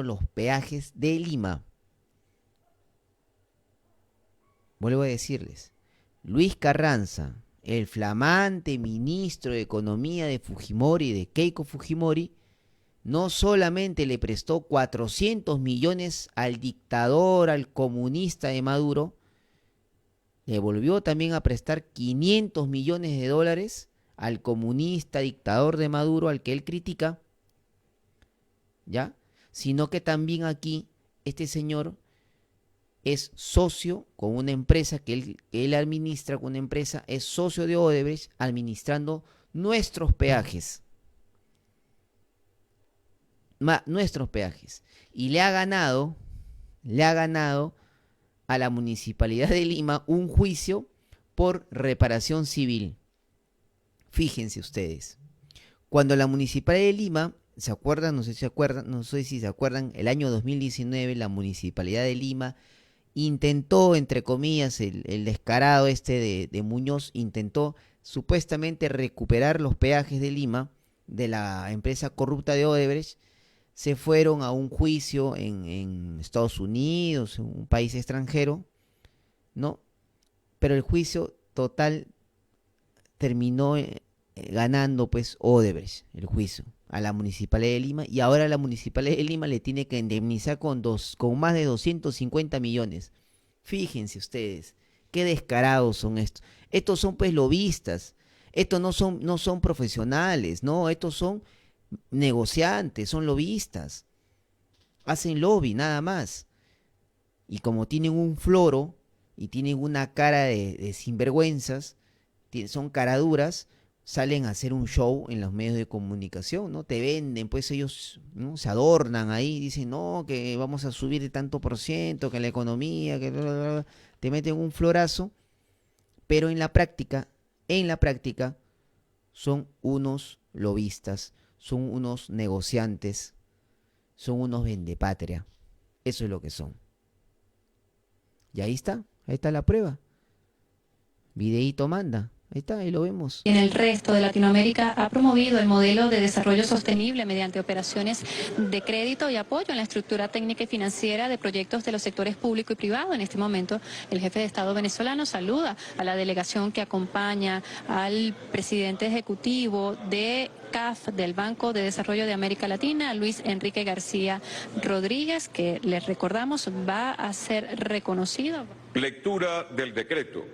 los peajes de Lima. Vuelvo a decirles, Luis Carranza, el flamante ministro de Economía de Fujimori, de Keiko Fujimori, no solamente le prestó 400 millones al dictador, al comunista de Maduro, le volvió también a prestar 500 millones de dólares al comunista dictador de Maduro, al que él critica, ¿ya? Sino que también aquí este señor es socio con una empresa que él administra, con una empresa, es socio de Odebrecht administrando nuestros peajes. Nuestros peajes. Y le ha ganado a la Municipalidad de Lima un juicio por reparación civil. Fíjense ustedes. Cuando la Municipalidad de Lima, ¿se acuerdan? No sé si se acuerdan, el año 2019 la Municipalidad de Lima intentó, entre comillas, el descarado de Muñoz, intentó supuestamente recuperar los peajes de Lima de la empresa corrupta de Odebrecht. Se fueron a un juicio en Estados Unidos, en un país extranjero, ¿no? Pero el juicio total terminó ganando pues Odebrecht, el juicio, a la Municipalidad de Lima, y ahora la Municipalidad de Lima le tiene que indemnizar con más de 250 millones. Fíjense ustedes, qué descarados son estos. Estos son pues lobistas, estos no son profesionales, no, estos son negociantes, son lobistas, hacen lobby nada más. Y como tienen un floro y tienen una cara de sinvergüenzas, son caraduras, salen a hacer un show en los medios de comunicación, ¿no? Te venden, pues ellos, ¿no? Se adornan ahí, dicen, no, que vamos a subir de tanto por ciento, que la economía, que bla, bla, bla. Te meten un florazo, pero en la práctica son unos lobistas, son unos negociantes, son unos vendepatria. Eso es lo que son. Y ahí está la prueba. Videíto manda. Ahí está, ahí lo vemos. en el resto de Latinoamérica ha promovido el modelo de desarrollo sostenible mediante operaciones de crédito y apoyo en la estructura técnica y financiera de proyectos de los sectores público y privado. En este momento, el jefe de Estado venezolano saluda a la delegación que acompaña al presidente ejecutivo de CAF, del Banco de Desarrollo de América Latina, Luis Enrique García Rodríguez, que les recordamos va a ser reconocido. Lectura del decreto.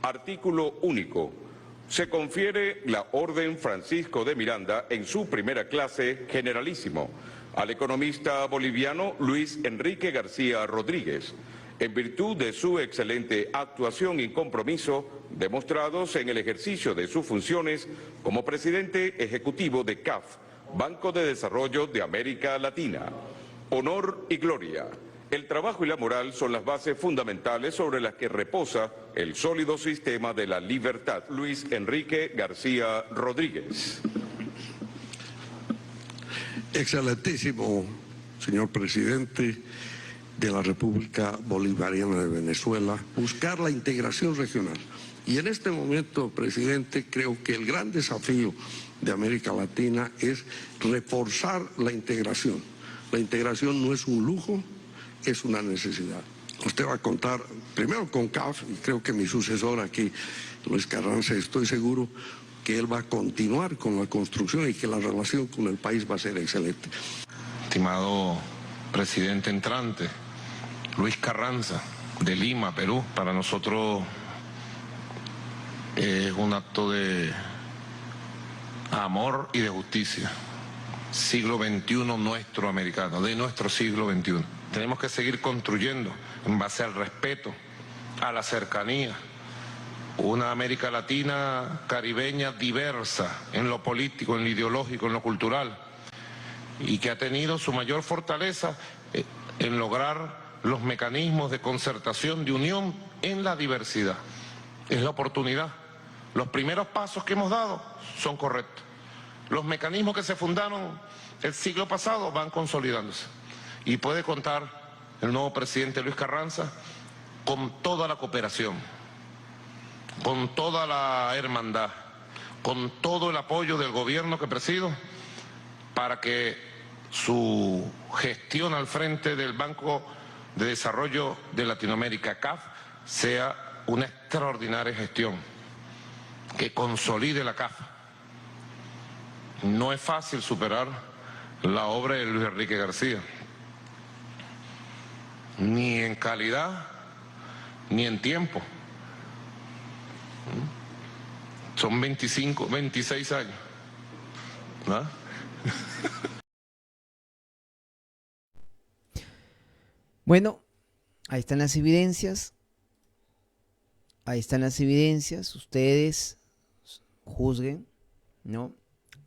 Artículo único. se confiere la Orden Francisco de Miranda en su primera clase generalísimo al economista boliviano Luis Enrique García Rodríguez, en virtud de su excelente actuación y compromiso demostrados en el ejercicio de sus funciones como presidente ejecutivo de CAF, Banco de Desarrollo de América Latina. Honor y gloria. El trabajo y la moral son las bases fundamentales sobre las que reposa el sólido sistema de la libertad. Luis Enrique García Rodríguez. Excelentísimo señor presidente de la República Bolivariana de Venezuela, buscar la integración regional. Y en este momento, presidente, creo que el gran desafío de América Latina es reforzar la integración. La integración no es un lujo, es una necesidad. Usted va a contar primero con CAF, y creo que mi sucesor aquí, Luis Carranza, estoy seguro que él va a continuar con la construcción y que la relación con el país va a ser excelente. Estimado presidente entrante, Luis Carranza, de Lima, Perú, para nosotros es un acto de amor y de justicia. Siglo XXI nuestro americano, de nuestro siglo XXI. Tenemos que seguir construyendo en base al respeto, a la cercanía, una América Latina caribeña diversa en lo político, en lo ideológico, en lo cultural, y que ha tenido su mayor fortaleza en lograr los mecanismos de concertación, de unión en la diversidad. Es la oportunidad. Los primeros pasos que hemos dado son correctos. Los mecanismos que se fundaron el siglo pasado van consolidándose. Y puede contar el nuevo presidente Luis Carranza con toda la cooperación, con toda la hermandad, con todo el apoyo del gobierno que presido para que su gestión al frente del Banco de Desarrollo de Latinoamérica, CAF, sea una extraordinaria gestión que consolide la CAF. No es fácil superar la obra de Luis Enrique García, ni en calidad, ni en tiempo. Son 26 años. ¿No? Bueno, ahí están las evidencias. Ahí están las evidencias. Ustedes juzguen, ¿no?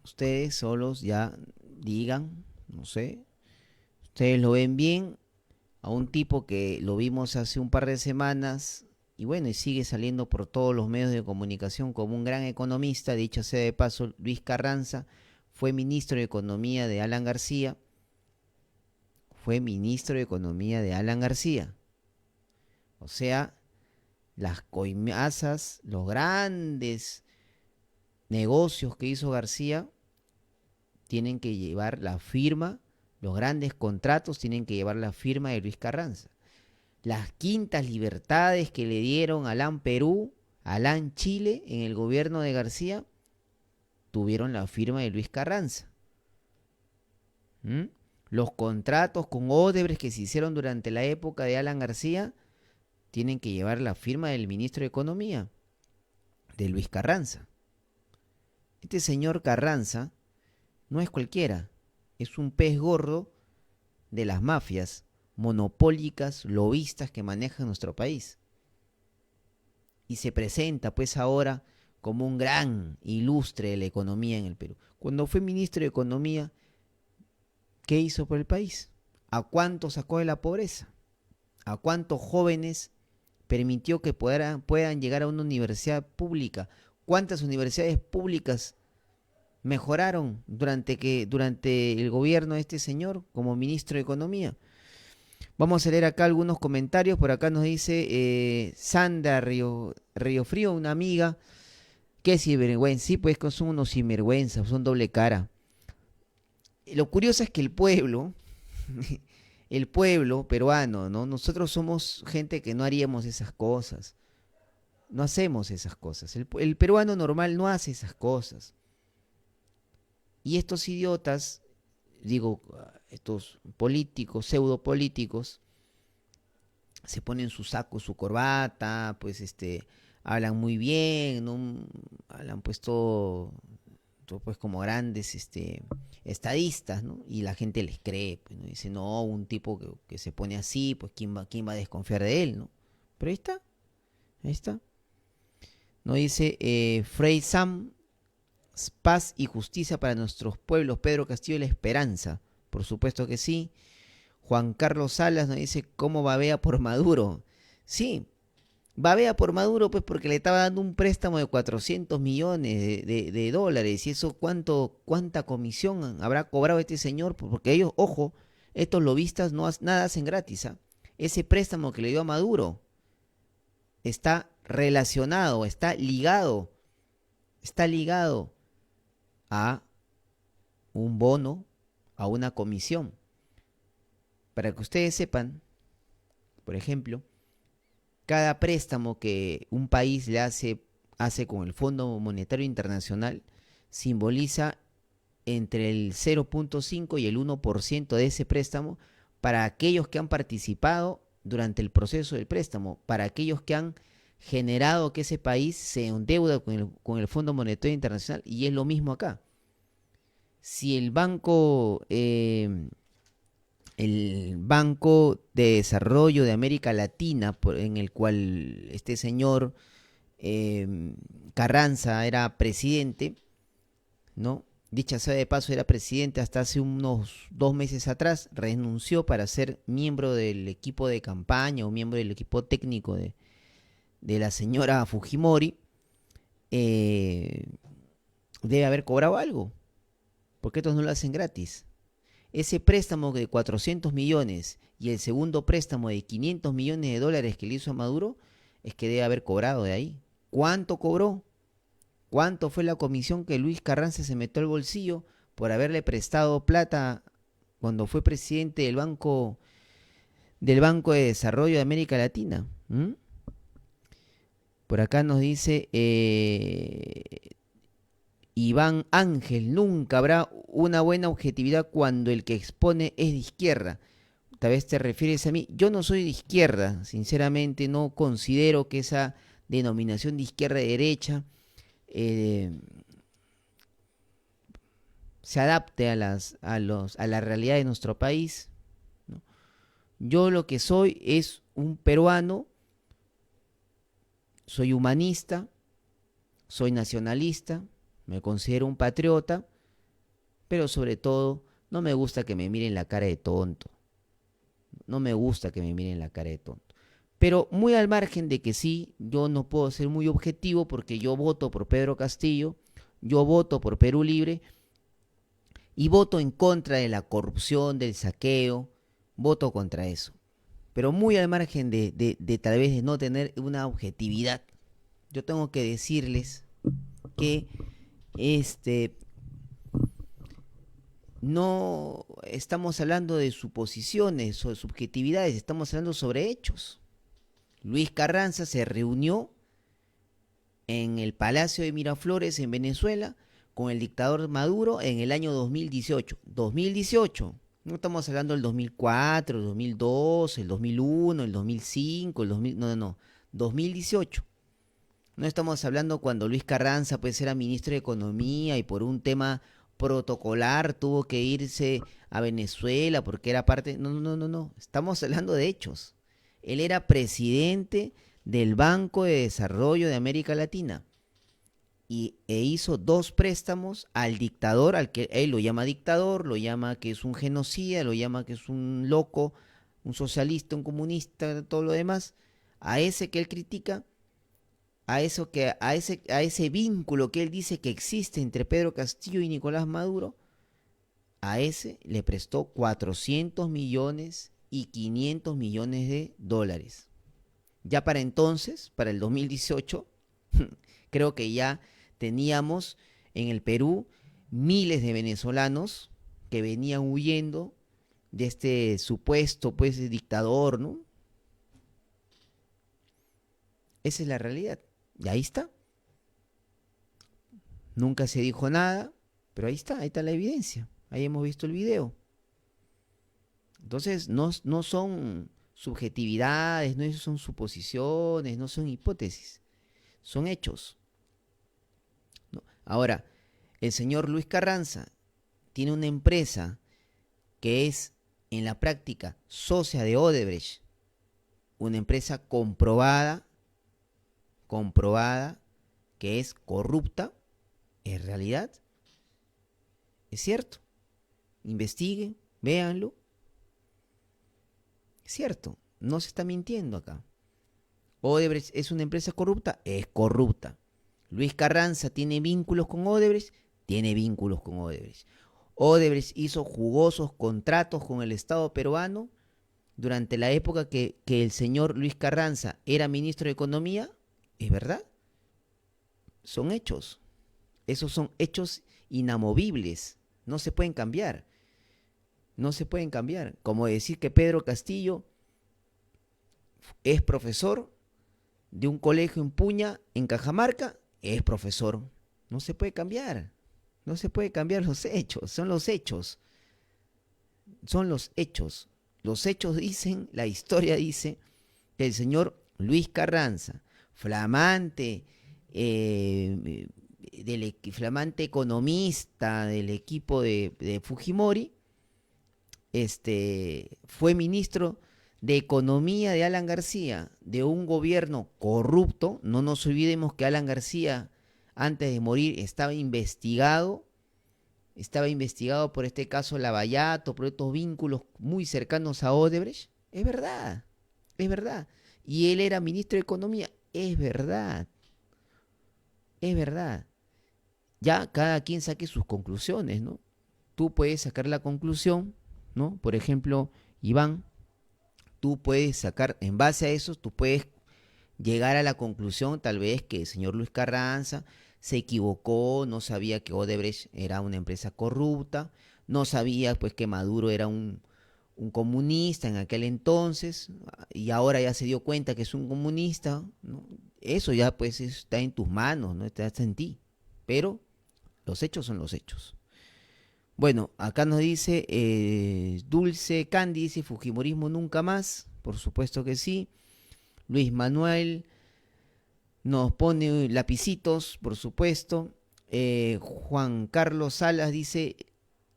Ustedes solos ya digan, no sé. Ustedes lo ven bien. A un tipo que lo vimos hace un par de semanas y bueno, y sigue saliendo por todos los medios de comunicación como un gran economista. Dicho sea de paso, Luis Carranza fue ministro de Economía de Alan García. Fue ministro de Economía de Alan García. O sea, las coimazas, los grandes negocios que hizo García tienen que llevar la firma, los grandes contratos tienen que llevar la firma de Luis Carranza. Las quintas libertades que le dieron a Alan Perú, a Alan Chile en el gobierno de García, tuvieron la firma de Luis Carranza. Los contratos con Odebrecht que se hicieron durante la época de Alan García tienen que llevar la firma del ministro de Economía, de Luis Carranza. Este señor Carranza no es cualquiera, es un pez gordo de las mafias monopólicas, lobistas que manejan nuestro país. Y se presenta pues ahora como un gran ilustre de la economía en el Perú. Cuando fue ministro de Economía, ¿qué hizo por el país? ¿A cuántos sacó de la pobreza? ¿A cuántos jóvenes permitió que puedan llegar a una universidad pública? ¿Cuántas universidades públicas mejoraron durante el gobierno de este señor como ministro de Economía? Vamos a leer acá algunos comentarios. Por acá nos dice Sandra Riofrío, una amiga. ¿Qué sinvergüenza? Sí, pues que son unos sinvergüenzas, son doble cara. Lo curioso es que el pueblo peruano, ¿no? Nosotros somos gente que no haríamos esas cosas. No hacemos esas cosas. El peruano normal no hace esas cosas. Y estos idiotas, digo, estos políticos, pseudopolíticos, se ponen su saco, su corbata, pues hablan muy bien, ¿no? Hablan pues todo pues como grandes estadistas, ¿no? Y la gente les cree, pues, ¿no? Dice, no, un tipo que se pone así, pues quién va a desconfiar de él, ¿no? Pero ahí está. No dice, Frei Sam, paz y justicia para nuestros pueblos, Pedro Castillo la esperanza. Por supuesto que sí. Juan Carlos Salas nos dice, ¿cómo babea por Maduro? Sí, babea por Maduro, pues porque le estaba dando un préstamo de 400 millones de dólares. ¿Y eso cuánta comisión habrá cobrado este señor? Porque ellos, ojo, estos lobistas nada hacen gratis, ¿ah? Ese préstamo que le dio a Maduro está relacionado, está ligado a un bono, a una comisión. Para que ustedes sepan, por ejemplo, cada préstamo que un país le hace con el Fondo Monetario Internacional simboliza entre el 0.5 y el 1% de ese préstamo para aquellos que han participado durante el proceso del préstamo, para aquellos que han generado que ese país se endeuda con el Fondo Monetario Internacional, y es lo mismo acá. Si el Banco de Desarrollo de América Latina, en el cual este señor Carranza era presidente, ¿no? Dicha sea de paso, era presidente hasta hace unos 2 meses atrás, renunció para ser miembro del equipo de campaña o miembro del equipo técnico de la señora Fujimori. Debe haber cobrado algo, porque estos no lo hacen gratis. Ese préstamo de 400 millones y el segundo préstamo de 500 millones de dólares que le hizo a Maduro, es que debe haber cobrado de ahí. ¿Cuánto cobró? ¿Cuánto fue la comisión que Luis Carranza se metió al bolsillo por haberle prestado plata cuando fue presidente del Banco de Desarrollo de América Latina? Por acá nos dice Iván Ángel, nunca habrá una buena objetividad cuando el que expone es de izquierda. Tal vez te refieres a mí. Yo no soy de izquierda, sinceramente no considero que esa denominación de izquierda y derecha se adapte a la realidad de nuestro país, ¿no? Yo lo que soy es un peruano, soy humanista, soy nacionalista, me considero un patriota, pero sobre todo no me gusta que me miren la cara de tonto. No me gusta que me miren la cara de tonto. Pero muy al margen de que sí, yo no puedo ser muy objetivo porque yo voto por Pedro Castillo, yo voto por Perú Libre y voto en contra de la corrupción, del saqueo, voto contra eso. Pero muy al margen de tal vez de no tener una objetividad, yo tengo que decirles que no estamos hablando de suposiciones o de subjetividades, estamos hablando sobre hechos. Luis Carranza se reunió en el Palacio de Miraflores en Venezuela con el dictador Maduro en el año 2018. 2018, no estamos hablando del 2004, el 2002, el 2001, el 2005, el 2000, no, 2018. No estamos hablando cuando Luis Carranza pues era ministro de Economía y por un tema protocolar tuvo que irse a Venezuela porque era parte... No. Estamos hablando de hechos. Él era presidente del Banco de Desarrollo de América Latina e hizo 2 préstamos al dictador, al que él lo llama dictador, lo llama que es un genocida, lo llama que es un loco, un socialista, un comunista, todo lo demás, a ese que él critica, a ese vínculo que él dice que existe entre Pedro Castillo y Nicolás Maduro, a ese le prestó 400 millones y 500 millones de dólares. Ya para entonces, para el 2018, creo que ya teníamos en el Perú miles de venezolanos que venían huyendo de este supuesto pues dictador, ¿no? Esa es la realidad. Y ahí está. Nunca se dijo nada, pero ahí está la evidencia. Ahí hemos visto el video. Entonces, no son subjetividades, no son suposiciones, no son hipótesis. son hechos, ¿no? Ahora, el señor Luis Carranza tiene una empresa que es en la práctica socia de Odebrecht, una empresa comprobada que es corrupta, en realidad, es cierto. Investiguen, véanlo. Es cierto, no se está mintiendo acá. Odebrecht es una empresa corrupta, es corrupta. Luis Carranza tiene vínculos con Odebrecht, tiene vínculos con Odebrecht. Odebrecht hizo jugosos contratos con el Estado peruano durante la época que el señor Luis Carranza era ministro de Economía, ¿es verdad? Son hechos. Esos son hechos inamovibles. No se pueden cambiar. No se pueden cambiar. Como decir que Pedro Castillo es profesor de un colegio en Puña, en Cajamarca, es profesor. No se puede cambiar. No se puede cambiar los hechos. Son los hechos. Son los hechos. Los hechos dicen, la historia dice, que el señor Luis Carranza, flamante flamante economista del equipo de Fujimori, fue ministro de Economía de Alan García, de un gobierno corrupto. No nos olvidemos que Alan García, antes de morir, estaba investigado por este caso Lavallato, por estos vínculos muy cercanos a Odebrecht. Es verdad. Y él era ministro de Economía. Es verdad. Ya cada quien saque sus conclusiones, ¿no? Tú puedes sacar la conclusión, ¿no? Por ejemplo, Iván, tú puedes sacar, en base a eso, tú puedes llegar a la conclusión tal vez que el señor Luis Carranza se equivocó, no sabía que Odebrecht era una empresa corrupta, no sabía pues que Maduro era un comunista en aquel entonces, y ahora ya se dio cuenta que es un comunista, ¿no? Eso ya pues está en tus manos, no está en ti, pero los hechos son los hechos. Bueno, acá nos dice Dulce Candy, dice Fujimorismo nunca más, por supuesto que sí. Luis Manuel nos pone lapicitos, por supuesto. Juan Carlos Salas dice,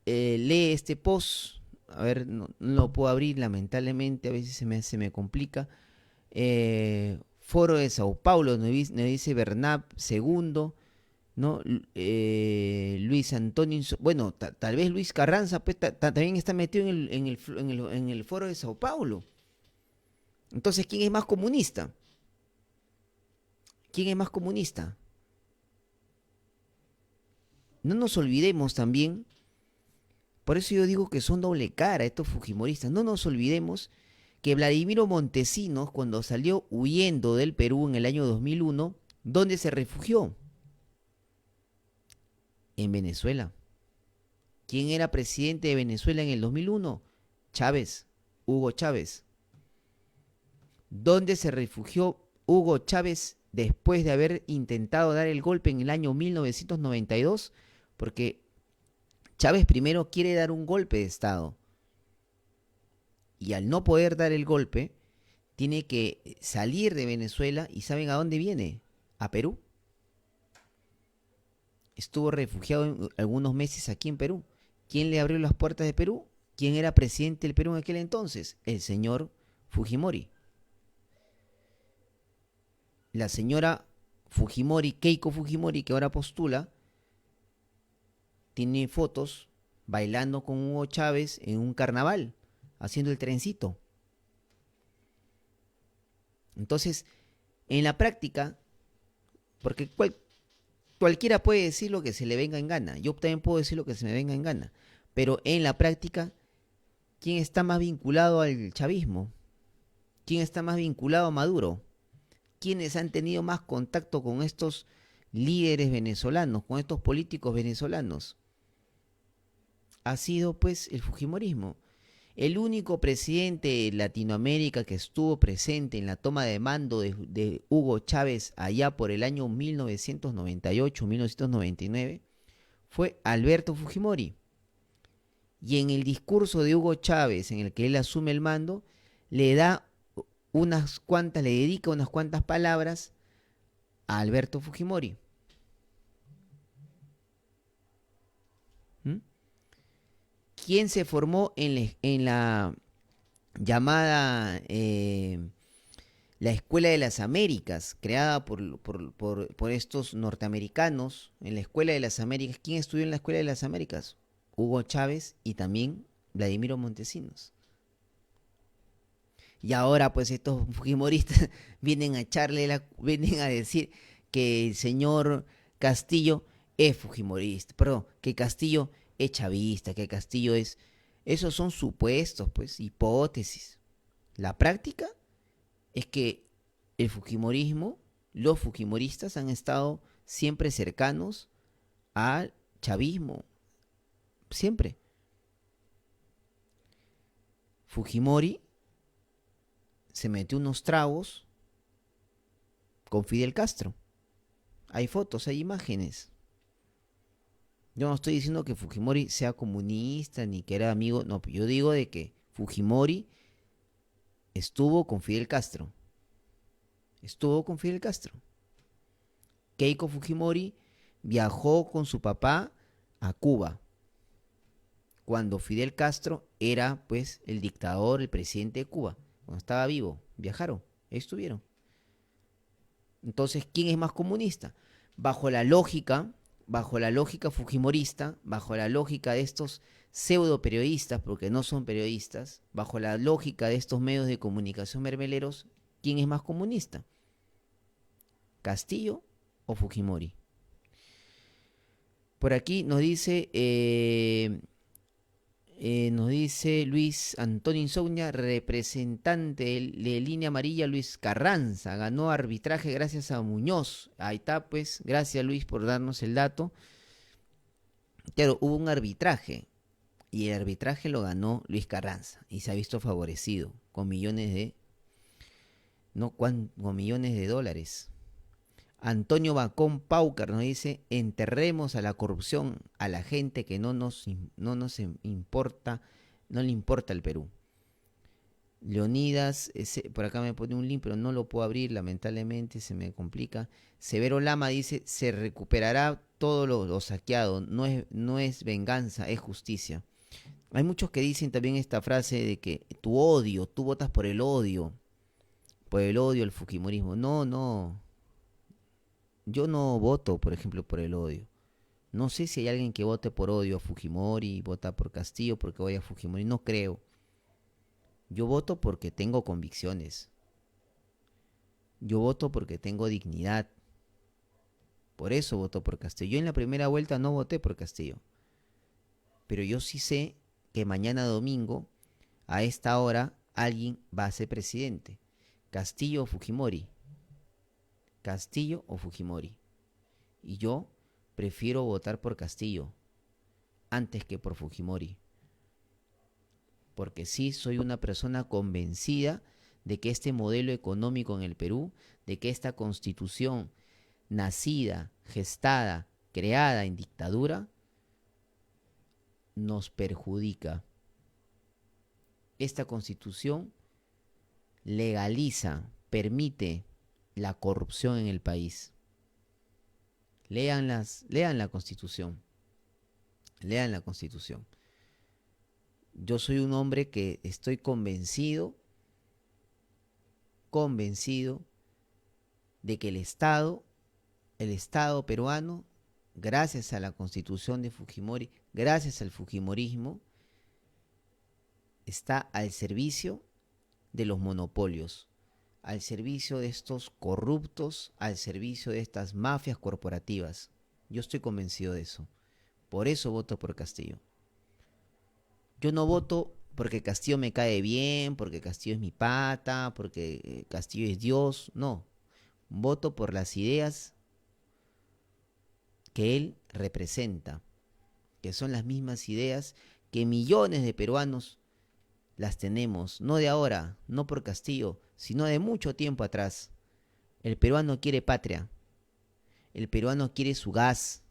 lee este post. A ver, no lo puedo abrir, lamentablemente, a veces se me complica. Foro de Sao Paulo, nos dice Bernab II, ¿no? Luis Antonio, bueno, tal vez Luis Carranza pues, también está metido en el Foro de Sao Paulo. Entonces, ¿quién es más comunista? ¿Quién es más comunista? No nos olvidemos también, por eso yo digo que son doble cara estos fujimoristas, no nos olvidemos que Vladimiro Montesinos, cuando salió huyendo del Perú en el año 2001, ¿dónde se refugió? En Venezuela. ¿Quién era presidente de Venezuela en el 2001? Chávez, Hugo Chávez. ¿Dónde se refugió Hugo Chávez después de haber intentado dar el golpe en el año 1992? Porque Chávez primero quiere dar un golpe de Estado. Y al no poder dar el golpe, tiene que salir de Venezuela. ¿Y saben a dónde viene? A Perú. Estuvo refugiado algunos meses aquí en Perú. ¿Quién le abrió las puertas de Perú? ¿Quién era presidente del Perú en aquel entonces? El señor Fujimori. La señora Fujimori, Keiko Fujimori, que ahora postula, tiene fotos bailando con Hugo Chávez en un carnaval, haciendo el trencito. Entonces, en la práctica, porque cualquiera puede decir lo que se le venga en gana, yo también puedo decir lo que se me venga en gana, pero en la práctica, ¿quién está más vinculado al chavismo? ¿Quién está más vinculado a Maduro? ¿Quiénes han tenido más contacto con estos líderes venezolanos, con estos políticos venezolanos? Ha sido pues el fujimorismo. El único presidente de Latinoamérica que estuvo presente en la toma de mando de Hugo Chávez allá por el año 1998-1999 fue Alberto Fujimori. Y en el discurso de Hugo Chávez, en el que él asume el mando, le dedica unas cuantas palabras a Alberto Fujimori. ¿Quién se formó en la llamada la Escuela de las Américas, creada por estos norteamericanos? En la Escuela de las Américas, ¿quién estudió en la Escuela de las Américas? Hugo Chávez y también Vladimiro Montesinos. Y ahora pues estos fujimoristas vienen a decir que el señor Castillo es fujimorista, perdón, que Castillo es chavista, que Castillo es... Esos son supuestos, pues, hipótesis. La práctica es que el fujimorismo, los fujimoristas han estado siempre cercanos al chavismo, siempre. Fujimori se metió unos tragos con Fidel Castro. Hay fotos, hay imágenes. Yo no estoy diciendo que Fujimori sea comunista ni que era amigo, no, yo digo de que Fujimori estuvo con Fidel Castro. Estuvo con Fidel Castro. Keiko Fujimori viajó con su papá a Cuba cuando Fidel Castro era pues el dictador, el presidente de Cuba. Cuando estaba vivo, viajaron, estuvieron. Entonces, ¿quién es más comunista? Bajo la lógica fujimorista, bajo la lógica de estos pseudo periodistas, porque no son periodistas, bajo la lógica de estos medios de comunicación mermeleros, ¿quién es más comunista? ¿Castillo o Fujimori? Por aquí nos dice Luis Antonio Insogna, representante de Línea Amarilla, Luis Carranza, ganó arbitraje gracias a Muñoz. Ahí está, pues, gracias Luis por darnos el dato. Claro, hubo un arbitraje y el arbitraje lo ganó Luis Carranza y se ha visto favorecido con millones de dólares. Antonio Bacón Paucar nos dice: enterremos a la corrupción, a la gente que no nos importa, no le importa el Perú. Leonidas, por acá me pone un link, pero no lo puedo abrir, lamentablemente se me complica. Severo Lama dice: se recuperará todo lo saqueado, no es venganza, es justicia. Hay muchos que dicen también esta frase de que tú votas por el odio al fujimorismo. No. Yo no voto, por ejemplo, por el odio. No sé si hay alguien que vote por odio a Fujimori y vota por Castillo porque voy a Fujimori. No creo. Yo voto porque tengo convicciones. Yo voto porque tengo dignidad. Por eso voto por Castillo. Yo en la primera vuelta no voté por Castillo. Pero yo sí sé que mañana domingo, a esta hora, alguien va a ser presidente. Castillo o Fujimori. Castillo o Fujimori. Y yo prefiero votar por Castillo antes que por Fujimori. Porque sí soy una persona convencida de que este modelo económico en el Perú, de que esta constitución nacida, gestada, creada en dictadura, nos perjudica. Esta constitución legaliza, permite la corrupción en el país. Lean la Constitución. Lean la Constitución. Yo soy un hombre que estoy convencido de que el Estado peruano, gracias a la Constitución de Fujimori, gracias al fujimorismo, está al servicio de los monopolios, al servicio de estos corruptos, al servicio de estas mafias corporativas. Yo estoy convencido de eso. Por eso voto por Castillo. Yo no voto porque Castillo me cae bien, porque Castillo es mi pata, porque Castillo es Dios. No. Voto por las ideas que él representa, que son las mismas ideas que millones de peruanos las tenemos, no de ahora, no por Castillo, sino de mucho tiempo atrás. El peruano quiere patria. El peruano quiere su gas.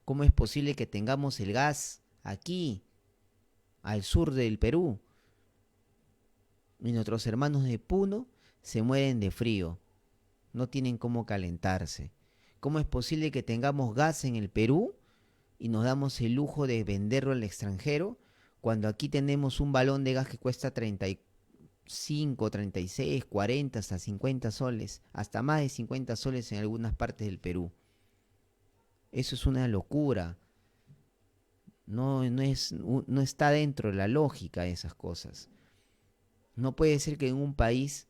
¿Cómo es posible que tengamos el gas aquí, al sur del Perú, y nuestros hermanos de Puno se mueren de frío? no tienen cómo calentarse. ¿Cómo es posible que tengamos gas en el Perú y nos damos el lujo de venderlo al extranjero cuando aquí tenemos un balón de gas que cuesta 35, 36, 40, hasta 50 soles, hasta más de 50 soles en algunas partes del Perú? Eso es una locura. No está dentro de la lógica de esas cosas. No puede ser que en un país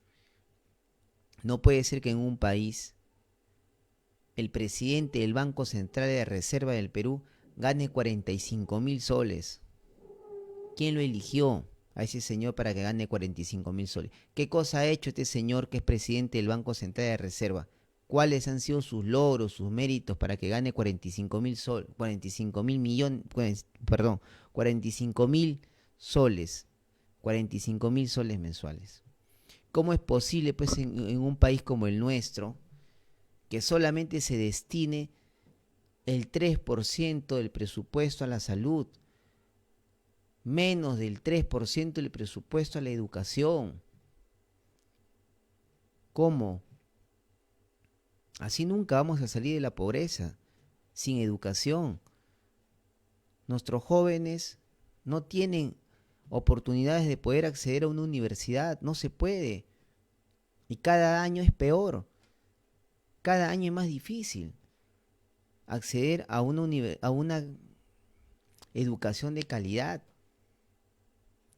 el presidente del Banco Central de Reserva del Perú gane 45.000 soles. ¿Quién lo eligió a ese señor para que gane 45.000 soles? ¿Qué cosa ha hecho este señor que es presidente del Banco Central de Reserva? ¿Cuáles han sido sus logros, sus méritos para que gane 45.000 soles, 45.000 soles, 45.000 soles mensuales? ¿Cómo es posible, pues, en un país como el nuestro, que solamente se destine el 3% del presupuesto a la salud, menos del 3% del presupuesto a la educación? ¿Cómo? Así nunca vamos a salir de la pobreza, sin educación. Nuestros jóvenes no tienen oportunidades de poder acceder a una universidad, no se puede. Y cada año es peor, cada año es más difícil acceder a una educación de calidad.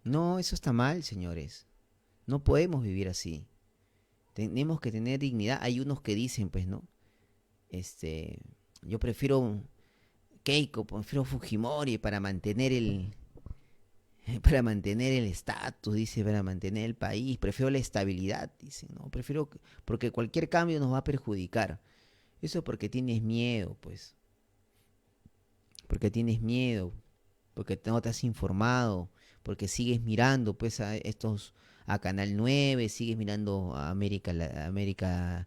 No, eso está mal, señores. No podemos vivir así. Tenemos que tener dignidad. Hay unos que dicen, pues, ¿no? Yo prefiero Keiko, prefiero Fujimori para mantener el estatus, dice, para mantener el país. Prefiero la estabilidad, dice, ¿no? Prefiero, porque cualquier cambio nos va a perjudicar. Eso porque tienes miedo, pues. Porque tienes miedo, porque no te has informado, porque sigues mirando, pues, a Canal 9, sigues mirando a América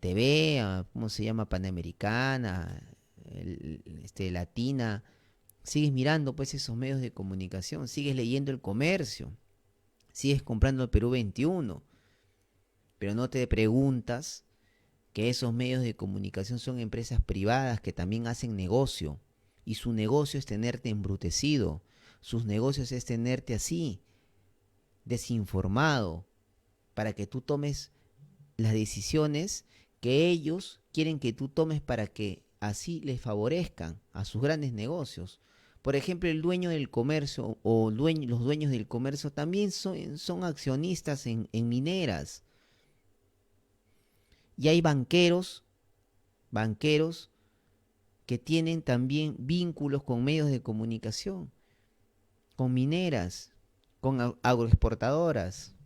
TV, ¿cómo se llama? Panamericana, Latina. Sigues mirando, pues, esos medios de comunicación, sigues leyendo El Comercio, sigues comprando el Perú 21, pero no te preguntas que esos medios de comunicación son empresas privadas que también hacen negocio, y su negocio es tenerte embrutecido, sus negocios es tenerte así, desinformado, para que tú tomes las decisiones que ellos quieren que tú tomes para que así les favorezcan a sus grandes negocios. Por ejemplo, el dueño del comercio o los dueños del comercio también son accionistas en mineras. Y hay banqueros que tienen también vínculos con medios de comunicación, con mineras, con agroexportadoras.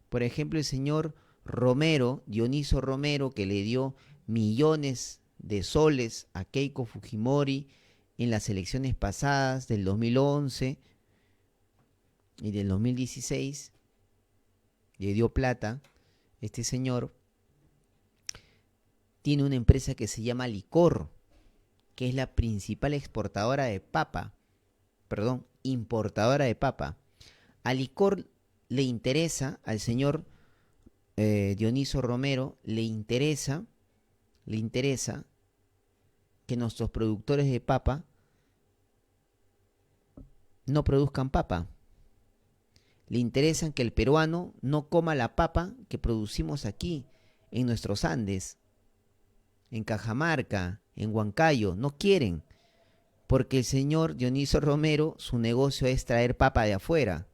Por ejemplo, el señor Romero, Dioniso Romero, que le dio millones de soles a Keiko Fujimori en las elecciones pasadas del 2011 y del 2016, le dio plata. Este señor tiene una empresa que se llama Licor, que es la principal importadora de papa. A Licor le interesa, al señor Dioniso Romero, le interesa que nuestros productores de papa no produzcan papa. Le interesa que el peruano no coma la papa que producimos aquí, en nuestros Andes, en Cajamarca, en Huancayo. No quieren, porque el señor Dioniso Romero, su negocio es traer papa de afuera.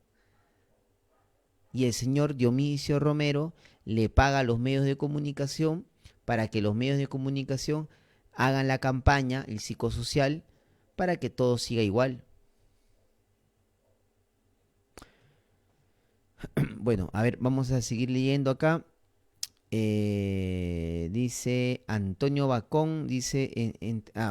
Y el señor Dionisio Romero le paga a los medios de comunicación para que los medios de comunicación hagan la campaña, el psicosocial, para que todo siga igual. Bueno, a ver, vamos a seguir leyendo acá. Dice Antonio Bacón, dice,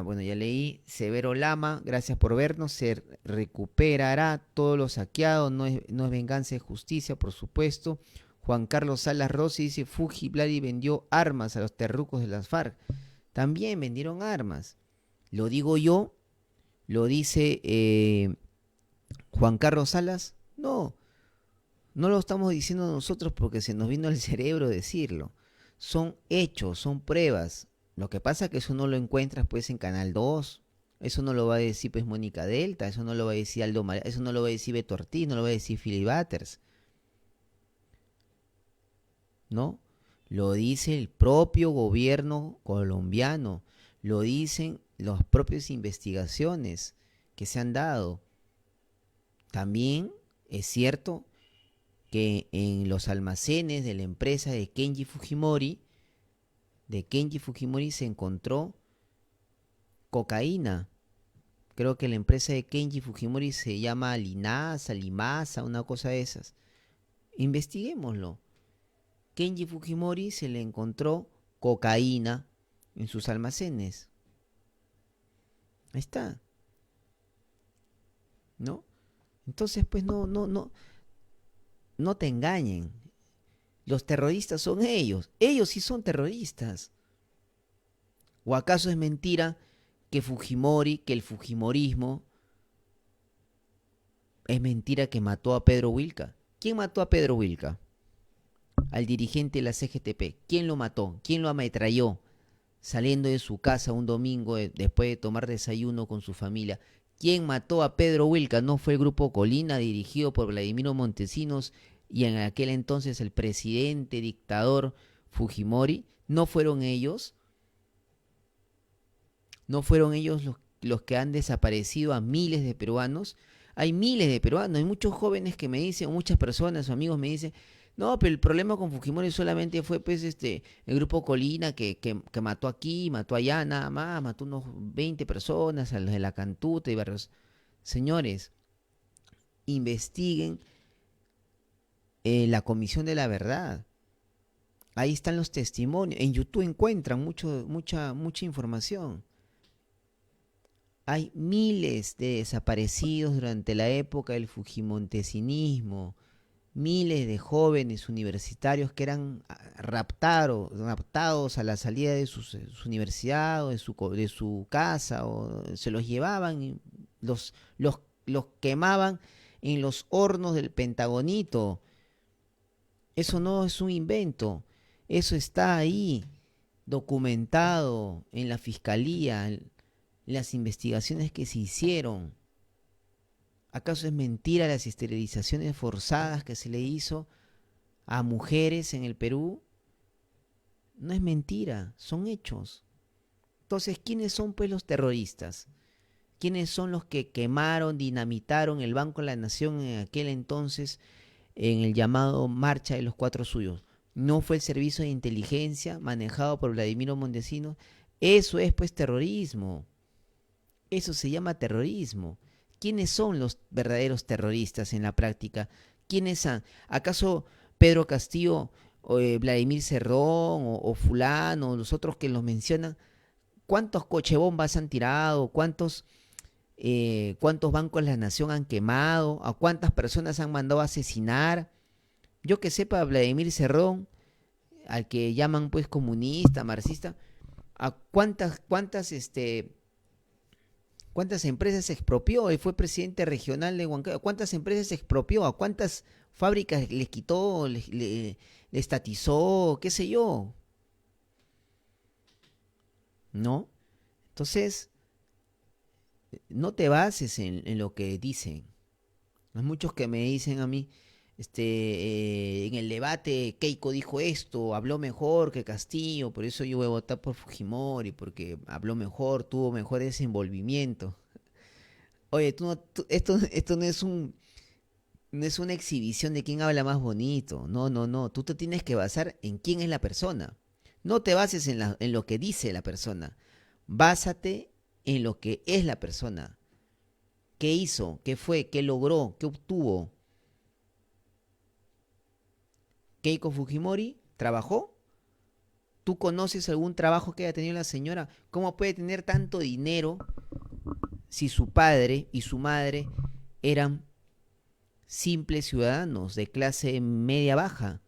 bueno, ya leí. Severo Lama, gracias por vernos. Se recuperará todo lo saqueado, no es venganza, es justicia, por supuesto. Juan Carlos Salas Rossi dice, Fuji Vladi vendió armas a los terrucos de las FARC. También vendieron armas. ¿Lo digo yo? ¿Lo dice Juan Carlos Salas? No lo estamos diciendo nosotros porque se nos vino al cerebro decirlo. son hechos, son pruebas. Lo que pasa es que eso no lo encuentras pues en Canal 2, eso no lo va a decir pues Mónica Delta, eso no lo va a decir Aldo Mar, eso no lo va a decir Beto Ortiz, no lo va a decir Philly Butters, ¿no? Lo dice el propio gobierno colombiano, lo dicen las propias investigaciones que se han dado. También es cierto que en los almacenes de la empresa de Kenji Fujimori se encontró cocaína. Creo que la empresa de Kenji Fujimori se llama Linasa, Limasa, una cosa de esas. Investiguémoslo. Kenji Fujimori se le encontró cocaína en sus almacenes. Ahí está. ¿No? Entonces, pues no te engañen. Los terroristas son ellos. Ellos sí son terroristas. ¿O acaso es mentira que el fujimorismo, es mentira que mató a Pedro Wilca? ¿Quién mató a Pedro Wilca? Al dirigente de la CGTP. ¿Quién lo mató? ¿Quién lo ametralló? Saliendo de su casa un domingo después de tomar desayuno con su familia. ¿Quién mató a Pedro Wilca? No fue el grupo Colina, dirigido por Vladimiro Montesinos y en aquel entonces el presidente dictador Fujimori. ¿No fueron ellos? ¿No fueron ellos los que han desaparecido a miles de peruanos? Hay miles de peruanos, hay muchos jóvenes que me dicen, muchas personas o amigos me dicen, no, pero el problema con Fujimori solamente fue pues el grupo Colina que mató aquí, mató allá, nada más, mató unos 20 personas, a los de la Cantuta y barrios. Señores, investiguen la Comisión de la Verdad. Ahí están los testimonios. En YouTube encuentran mucha información. Hay miles de desaparecidos durante la época del fujimontesinismo. Miles de jóvenes universitarios que eran raptados a la salida de su universidad o de su casa, o se los llevaban y los quemaban en los hornos del Pentagonito. Eso no es un invento, eso está ahí documentado en la fiscalía, en las investigaciones que se hicieron. ¿Acaso es mentira las esterilizaciones forzadas que se le hizo a mujeres en el Perú? No es mentira, son hechos. Entonces, ¿quiénes son pues los terroristas? ¿Quiénes son los que quemaron, dinamitaron el Banco de la Nación en aquel entonces en el llamado Marcha de los Cuatro Suyos? ¿No fue el servicio de inteligencia manejado por Vladimiro Montesinos? Eso es pues terrorismo. Eso se llama terrorismo. ¿Quiénes son los verdaderos terroristas en la práctica? ¿Quiénes son? ¿Acaso Pedro Castillo, Vladimir Cerrón o fulano, los otros que los mencionan? ¿Cuántos cochebombas han tirado? ¿Cuántos bancos de la nación han quemado? ¿A cuántas personas han mandado a asesinar? Yo que sepa, Vladimir Cerrón, al que llaman pues comunista, marxista, ¿a cuántas empresas expropió? Él fue presidente regional de Huancayo. ¿Cuántas empresas expropió? ¿A cuántas fábricas les quitó, le estatizó, qué sé yo? ¿No? Entonces, no te bases en lo que dicen. Hay muchos que me dicen a mí, en el debate Keiko dijo esto, habló mejor que Castillo, por eso yo voy a votar por Fujimori, porque habló mejor, tuvo mejor desenvolvimiento. Oye, esto no es una exhibición de quién habla más bonito. No. Tú te tienes que basar en quién es la persona. No te bases en lo que dice la persona. Básate en lo que es la persona. ¿Qué hizo? ¿Qué fue? ¿Qué logró? ¿Qué obtuvo? Keiko Fujimori trabajó. ¿Tú conoces algún trabajo que haya tenido la señora? ¿Cómo puede tener tanto dinero si su padre y su madre eran simples ciudadanos de clase media baja?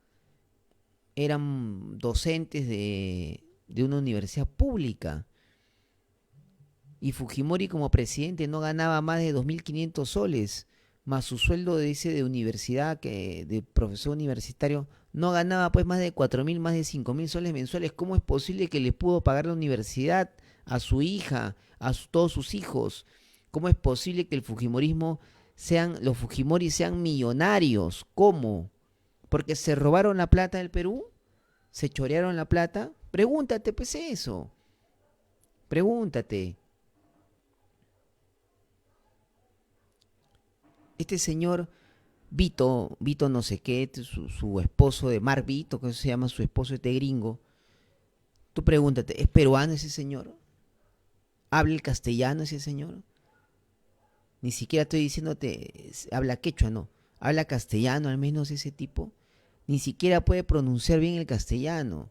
Eran docentes de una universidad pública. Y Fujimori como presidente no ganaba más de 2.500 soles más su sueldo de universidad, que de profesor universitario, no ganaba pues más de 4.000, más de 5.000 soles mensuales. ¿Cómo es posible que le pudo pagar la universidad a su hija, todos sus hijos? ¿Cómo es posible que los Fujimori sean millonarios? ¿Cómo? ¿Porque se robaron la plata del Perú? ¿Se chorearon la plata? Pregúntate pues eso. Pregúntate. Este señor Vito no sé qué, su esposo de Mar Vito, que se llama su esposo este gringo. Tú pregúntate, ¿es peruano ese señor? ¿Habla el castellano ese señor? Ni siquiera estoy diciéndote, habla quechua, no. Habla castellano al menos ese tipo. Ni siquiera puede pronunciar bien el castellano.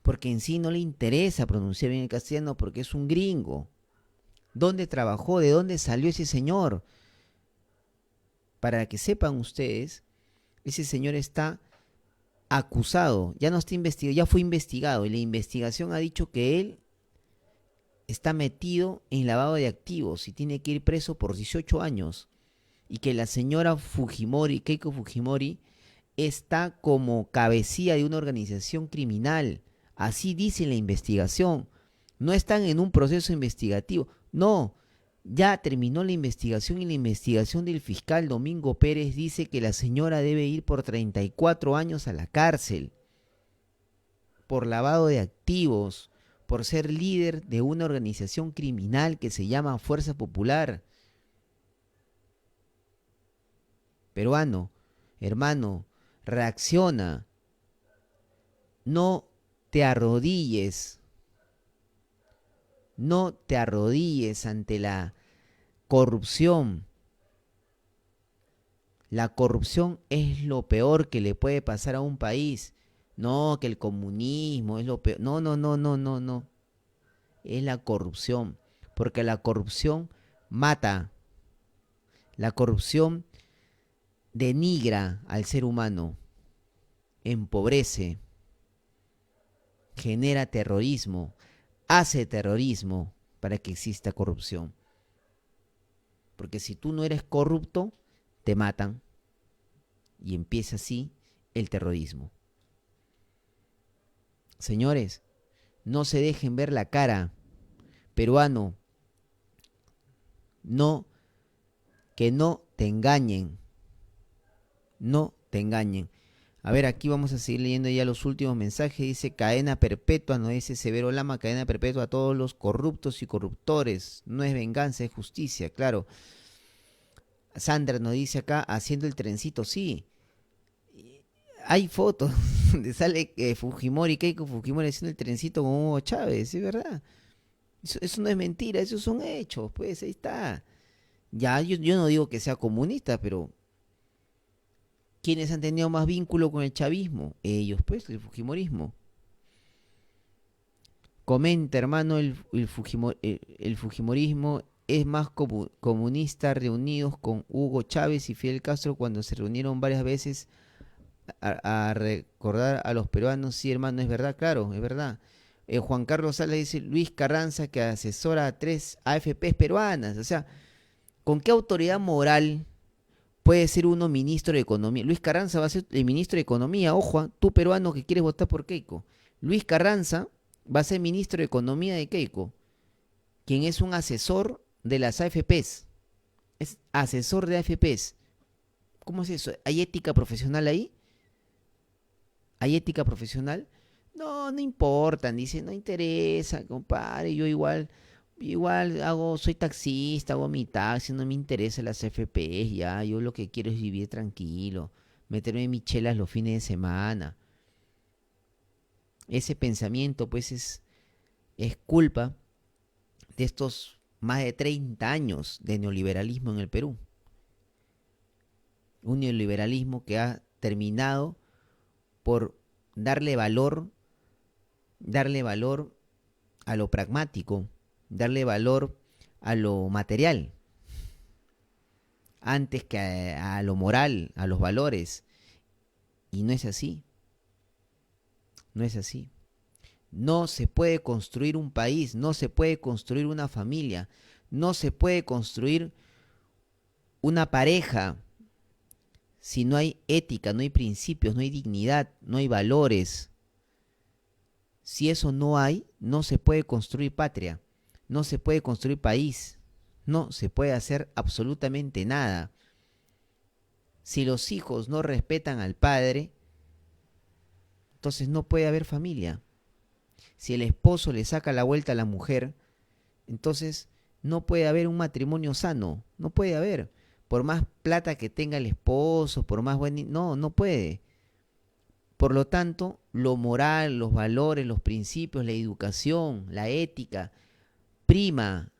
Porque en sí no le interesa pronunciar bien el castellano porque es un gringo. ¿Dónde trabajó? ¿De dónde salió ese señor? Para que sepan ustedes, ese señor está acusado, ya no está investigado, ya fue investigado y la investigación ha dicho que él está metido en lavado de activos y tiene que ir preso por 18 años y que la señora Fujimori, Keiko Fujimori, está como cabecilla de una organización criminal. Así dice la investigación. No están en un proceso investigativo. No, ya terminó la investigación y la investigación del fiscal Domingo Pérez dice que la señora debe ir por 34 años a la cárcel por lavado de activos, por ser líder de una organización criminal que se llama Fuerza Popular. Peruano, hermano, reacciona. No te arrodilles. No te arrodilles ante la corrupción. La corrupción es lo peor que le puede pasar a un país. No, que el comunismo es lo peor. No, no, no, no, no, no. Es la corrupción. Porque la corrupción mata. La corrupción denigra al ser humano. Empobrece. Genera terrorismo. Hace terrorismo para que exista corrupción. Porque si tú no eres corrupto, te matan. Y empieza así el terrorismo. Señores, no se dejen ver la cara. Peruano, no, que no te engañen. No te engañen. A ver, aquí vamos a seguir leyendo ya los últimos mensajes. Dice cadena perpetua, nos dice Severo Lama, cadena perpetua a todos los corruptos y corruptores. No es venganza, es justicia, claro. Sandra nos dice acá, haciendo el trencito, sí. Hay fotos donde sale Fujimori, Keiko Fujimori haciendo el trencito con Hugo Chávez, es verdad. Eso no es mentira, esos son hechos, pues ahí está. Ya, yo no digo que sea comunista, pero ¿quiénes han tenido más vínculo con el chavismo? Ellos, pues, el fujimorismo. Comenta, hermano, el fujimorismo es más comunista, reunidos con Hugo Chávez y Fidel Castro cuando se reunieron varias veces a recordar a los peruanos. Sí, hermano, es verdad, claro, es verdad. Juan Carlos Salas dice, Luis Carranza que asesora a 3 AFPs peruanas. O sea, ¿con qué autoridad moral puede ser uno ministro de Economía? Luis Carranza va a ser el ministro de Economía. Ojo, tú peruano que quieres votar por Keiko. Luis Carranza va a ser ministro de Economía de Keiko, quien es un asesor de las AFPs. Es asesor de AFPs. ¿Cómo es eso? ¿Hay ética profesional ahí? ¿Hay ética profesional? No, no importa, dice, no interesa, compadre, yo igual soy taxista, hago mi taxi, no me interesa las AFPs, ya, yo lo que quiero es vivir tranquilo, meterme mis chelas los fines de semana. Ese pensamiento, pues, es culpa de estos más de 30 años de neoliberalismo en el Perú. Un neoliberalismo que ha terminado por darle valor a lo pragmático, darle valor a lo material, antes que a lo moral, a los valores. Y no es así. No es así. No se puede construir un país, no se puede construir una familia, no se puede construir una pareja, si no hay ética, no hay principios, no hay dignidad, no hay valores, si eso no hay, no se puede construir patria, no se puede construir país, no se puede hacer absolutamente nada. Si los hijos no respetan al padre, entonces no puede haber familia. Si el esposo le saca la vuelta a la mujer, entonces no puede haber un matrimonio sano, no puede haber. Por más plata que tenga el esposo, por más buen... No puede. Por lo tanto, lo moral, los valores, los principios, la educación, la ética, prima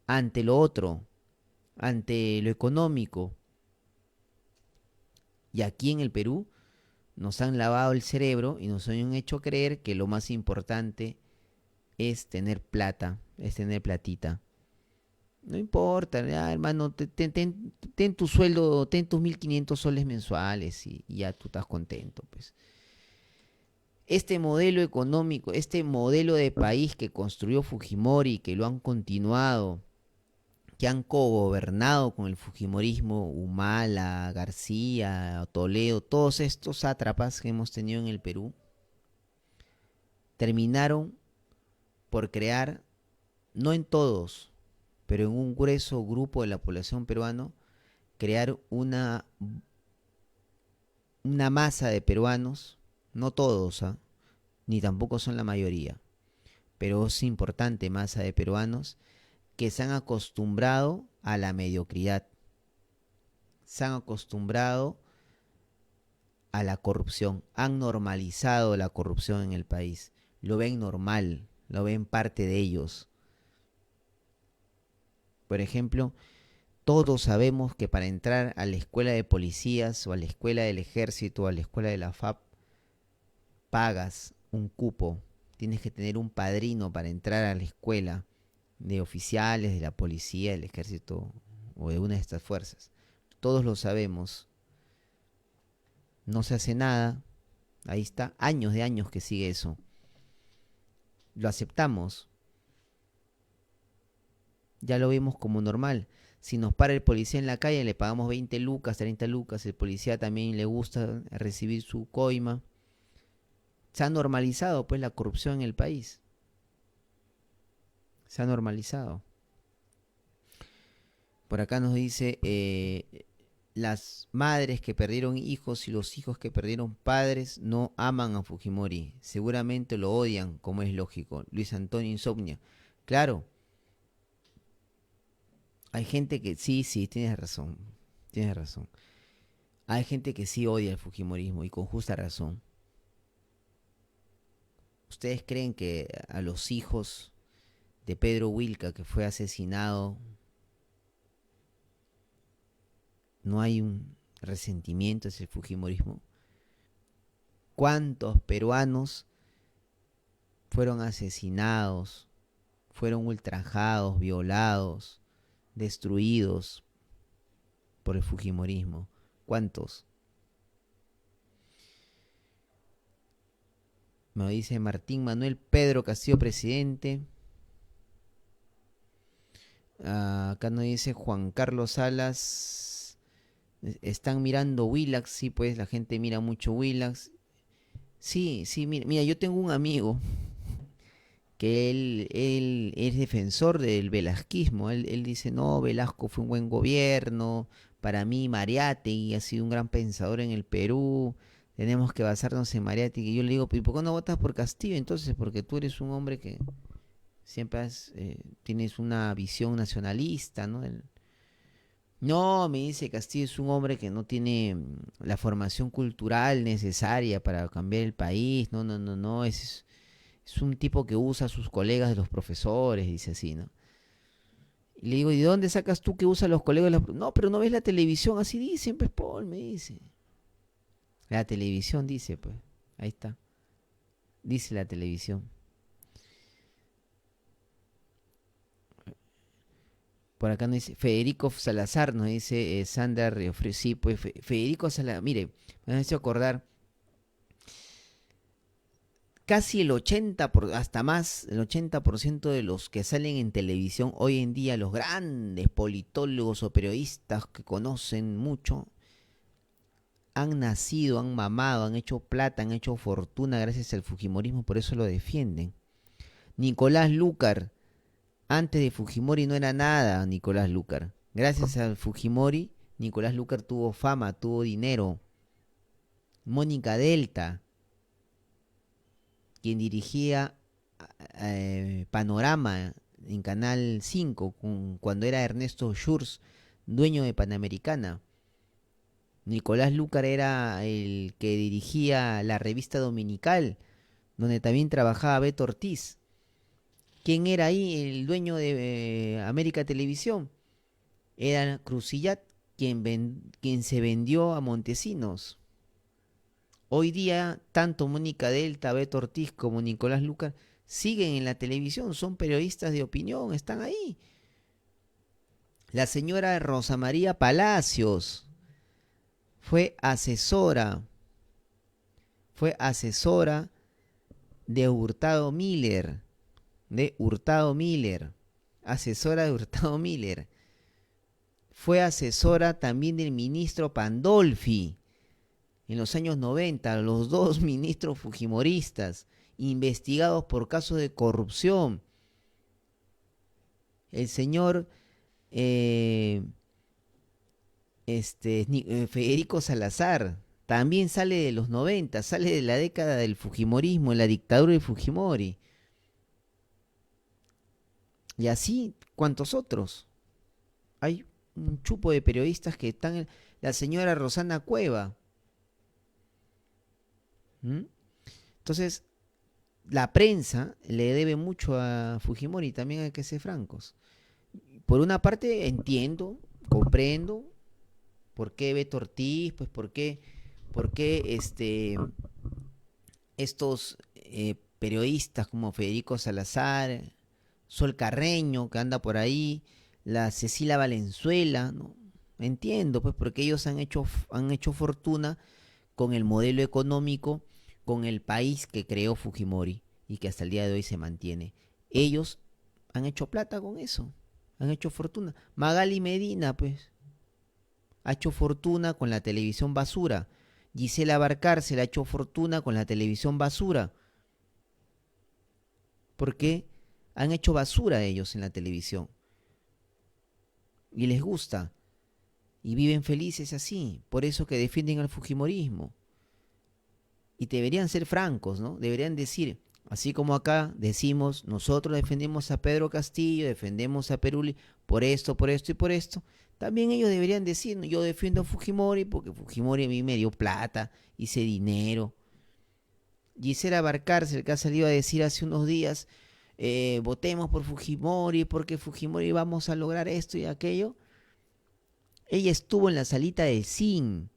ante lo otro, ante lo económico. Y aquí en el Perú nos han lavado el cerebro y nos han hecho creer que lo más importante es tener plata, es tener platita. No importa, ya, hermano, ten tu sueldo, ten tus 1.500 soles mensuales y ya tú estás contento, pues. Este modelo económico, este modelo de país que construyó Fujimori, que lo han continuado, que han cogobernado con el fujimorismo, Humala, García, Toledo, todos estos sátrapas que hemos tenido en el Perú, terminaron por crear, no en todos, pero en un grueso grupo de la población peruana, crear una masa de peruanos, no todos, ni tampoco son la mayoría, pero es importante masa de peruanos que se han acostumbrado a la mediocridad, se han acostumbrado a la corrupción, han normalizado la corrupción en el país, lo ven normal, lo ven parte de ellos. Por ejemplo, todos sabemos que para entrar a la escuela de policías o a la escuela del ejército o a la escuela de la FAP, pagas un cupo, tienes que tener un padrino para entrar a la escuela de oficiales, de la policía, del ejército o de una de estas fuerzas. Todos lo sabemos. No se hace nada. Ahí está, años de años que sigue eso. Lo aceptamos. Ya lo vemos como normal. Si nos para el policía en la calle, le pagamos 20 lucas, 30 lucas. El policía también le gusta recibir su coima. Se ha normalizado pues la corrupción en el país. Se ha normalizado. Por acá nos dice, las madres que perdieron hijos y los hijos que perdieron padres no aman a Fujimori. Seguramente lo odian, como es lógico. Luis Antonio Insomnia. Claro. Hay gente que sí, tienes razón. Tienes razón. Hay gente que sí odia el fujimorismo y con justa razón. ¿Ustedes creen que a los hijos de Pedro Wilca, que fue asesinado, no hay un resentimiento hacia el fujimorismo? ¿Cuántos peruanos fueron asesinados, fueron ultrajados, violados, destruidos por el fujimorismo? ¿Cuántos? Me dice Martín Manuel Pedro Castillo, presidente. Acá nos dice Juan Carlos Salas. Están mirando Willax. Sí, pues la gente mira mucho Willax. Sí, mira, yo tengo un amigo que él es defensor del velasquismo. Él dice, no, Velasco fue un buen gobierno. Para mí, Mariátegui ha sido un gran pensador en el Perú. Tenemos que basarnos en Mariátegui. Y yo le digo, ¿por qué no votas por Castillo entonces? Porque tú eres un hombre que siempre tienes una visión nacionalista, ¿no? No, me dice, Castillo es un hombre que no tiene la formación cultural necesaria para cambiar el país. No, es un tipo que usa a sus colegas de los profesores, dice así, ¿no? Y le digo, ¿y de dónde sacas tú que usa a los colegas de los profesores? No, pero no ves la televisión, así dicen, pues, Paul, me dice. La televisión dice, pues, ahí está. Dice la televisión. Por acá nos dice Federico Salazar, nos dice Sandra Riofrío. Sí, pues Federico Salazar, mire, me han hecho acordar. casi hasta más, el 80% de los que salen en televisión hoy en día, los grandes politólogos o periodistas que conocen mucho, han nacido, han mamado, han hecho plata, han hecho fortuna gracias al fujimorismo, por eso lo defienden. Nicolás Lúcar, antes de Fujimori no era nada Nicolás Lúcar. Gracias al Fujimori, Nicolás Lúcar tuvo fama, tuvo dinero. Mónica Delta, quien dirigía Panorama en Canal 5, cuando era Ernesto Schurz, dueño de Panamericana. Nicolás Lúcar era el que dirigía la revista dominical, donde también trabajaba Beto Ortiz. ¿Quién era ahí el dueño de América Televisión? Era Crucillat, quien se vendió a Montesinos. Hoy día, tanto Mónica Delta, Beto Ortiz como Nicolás Lúcar siguen en la televisión, son periodistas de opinión, están ahí. La señora Rosa María Palacios fue asesora de Hurtado Miller, asesora de Hurtado Miller. Fue asesora también del ministro Pandolfi en los años 90, los dos ministros fujimoristas investigados por casos de corrupción. El señor Federico Salazar también sale de los 90, sale de la década del fujimorismo, la dictadura de Fujimori. Y así, ¿cuántos otros? Hay un chupo de periodistas que están... La señora Rosana Cueva. Entonces, la prensa le debe mucho a Fujimori, también hay que ser francos. Por una parte, entiendo, comprendo por qué Beto Ortiz, pues por qué estos periodistas como Federico Salazar, Sol Carreño, que anda por ahí, la Cecilia Valenzuela, ¿no? Entiendo, pues, porque ellos han hecho fortuna con el modelo económico, con el país que creó Fujimori y que hasta el día de hoy se mantiene. Ellos han hecho plata con eso, han hecho fortuna. Magali Medina, pues, ha hecho fortuna con la televisión basura. Gisela Barcárcel ha hecho fortuna con la televisión basura. ¿Por qué? Han hecho basura ellos en la televisión. Y les gusta. Y viven felices así. Por eso que defienden al fujimorismo. Y deberían ser francos, ¿no? Deberían decir, así como acá decimos, nosotros defendemos a Pedro Castillo, defendemos a Peruli, por esto y por esto. También ellos deberían decir, ¿no? Yo defiendo a Fujimori porque Fujimori a mí me dio plata, hice dinero. Gisela Barcárcel, que ha salido a decir hace unos días, votemos por Fujimori porque Fujimori vamos a lograr esto y aquello. Ella estuvo en la salita de Zinc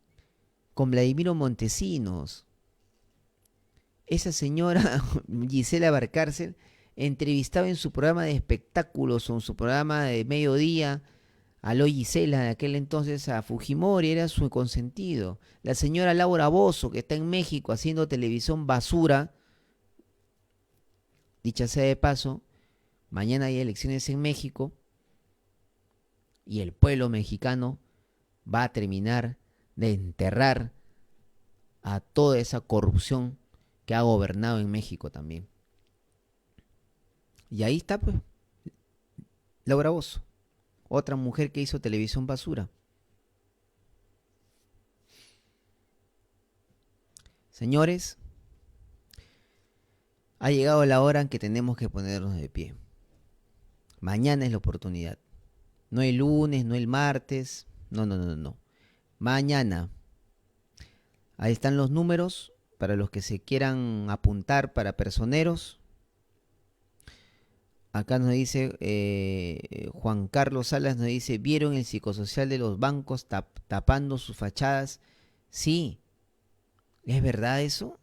con Vladimiro Montesinos. Esa señora Gisela Barcárcel entrevistaba en su programa de espectáculos o en su programa de mediodía Aló Gisela, de aquel entonces a Fujimori, era su consentido. La señora Laura Bozzo, que está en México haciendo televisión basura, dicha sea de paso, mañana hay elecciones en México y el pueblo mexicano va a terminar de enterrar a toda esa corrupción que ha gobernado en México también. Y ahí está, pues, Laura Bozzo, otra mujer que hizo televisión basura. Señores, ha llegado la hora en que tenemos que ponernos de pie. Mañana es la oportunidad. No el lunes, no el martes. No. Mañana. Ahí están los números para los que se quieran apuntar para personeros. Acá nos dice Juan Carlos Salas, nos dice, ¿vieron el psicosocial de los bancos tapando sus fachadas? Sí, ¿es verdad eso?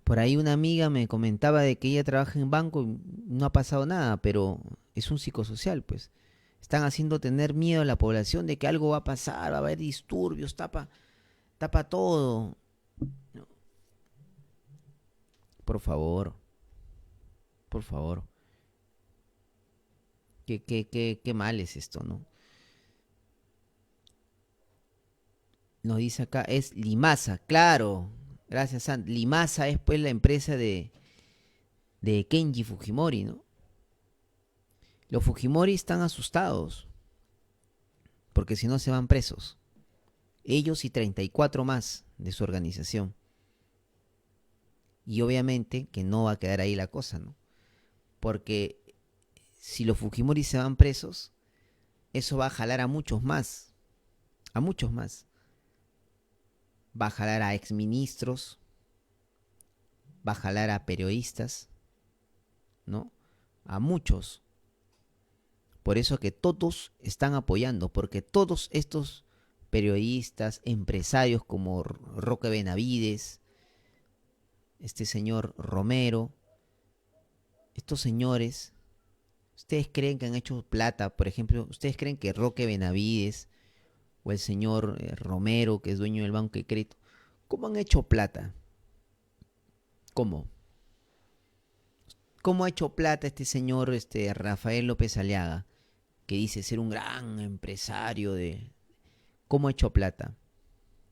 Por ahí una amiga me comentaba de que ella trabaja en banco y no ha pasado nada, pero es un psicosocial, pues. Están haciendo tener miedo a la población de que algo va a pasar, va a haber disturbios, tapa todo. Por favor. Por favor. Qué mal es esto, ¿no? Nos dice acá, es Limasa, claro. Gracias, Sant. Limasa es pues la empresa de Kenji Fujimori, ¿no? Los Fujimori están asustados. Porque si no se van presos. Ellos y 34 más de su organización. Y obviamente que no va a quedar ahí la cosa, ¿no? Porque si los Fujimori se van presos, eso va a jalar a muchos más. A muchos más. Va a jalar a exministros. Va a jalar a periodistas. ¿No? A muchos. Por eso que todos están apoyando. Porque todos estos periodistas, empresarios como Roque Benavides, este señor Romero, estos señores, ¿ustedes creen que han hecho plata? Por ejemplo, ¿ustedes creen que Roque Benavides o el señor Romero, que es dueño del Banco de Crédito, cómo han hecho plata? ¿Cómo? ¿Cómo ha hecho plata este señor Rafael López Aliaga, que dice ser un gran empresario de... ¿Cómo ha hecho plata?